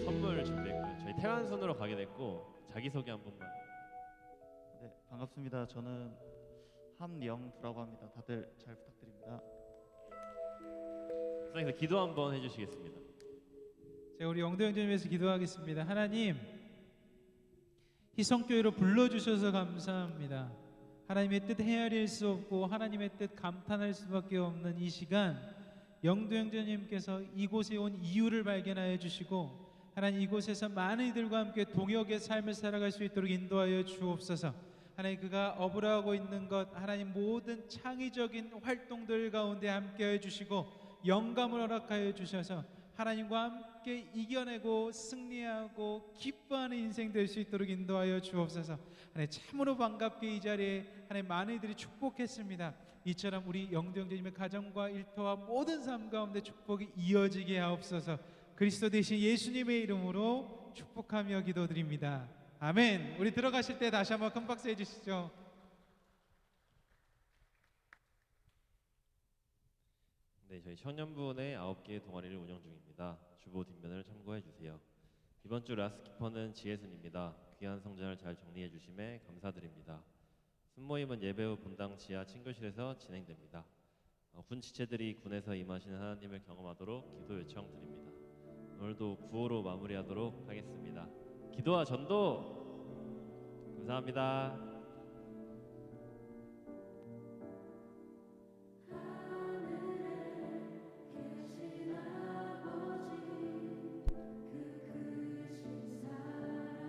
선물 준비했고요. 저희 태완순으로 가게 됐고 자기소개 한 번만. 네, 반갑습니다. 저는 함영두라고 합니다. 다들 잘 부탁드립니다. 선생님 기도 한번 해주시겠습니다. 제가 우리 영도 형제님 위해서 기도하겠습니다. 하나님, 희성교회로 불러주셔서 감사합니다. 하나님의 뜻 헤아릴 수 없고 하나님의 뜻 감탄할 수밖에 없는 이 시간, 영도 형제님께서 이곳에 온 이유를 발견하여 주시고 하나님 이곳에서 많은 이들과 함께 동역의 삶을 살아갈 수 있도록 인도하여 주옵소서. 하나님 그가 어부라고 있는 것 하나님 모든 창의적인 활동들 가운데 함께해 주시고 영감을 허락하여 주셔서 하나님과 함께 이겨내고 승리하고 기뻐하는 인생 될 수 있도록 인도하여 주옵소서. 하나님 참으로 반갑게 이 자리에 하나님 많은 이들이 축복했습니다. 이처럼 우리 영도 형제님의 가정과 일터와 모든 삶 가운데 축복이 이어지게 하옵소서. 그리스도 대신 예수님의 이름으로 축복하며 기도드립니다. 아멘. 우리 들어가실 때 다시 한번 큰 박수 해주시죠. 네, 저희 청년부의 9개의 동아리를 운영 중입니다. 주보 뒷면을 참고해 주세요. 이번 주 라스키퍼는 지혜순입니다. 귀한 성전을 잘 정리해 주심에 감사드립니다. 순모임은 예배 후 본당 지하 친교실에서 진행됩니다. 군 지체들이 군에서 임하시는 하나님을 경험하도록 기도 요청드립니다. 오늘도 구호로 마무리하도록 하겠습니다. 기도와 전도 감사합니다.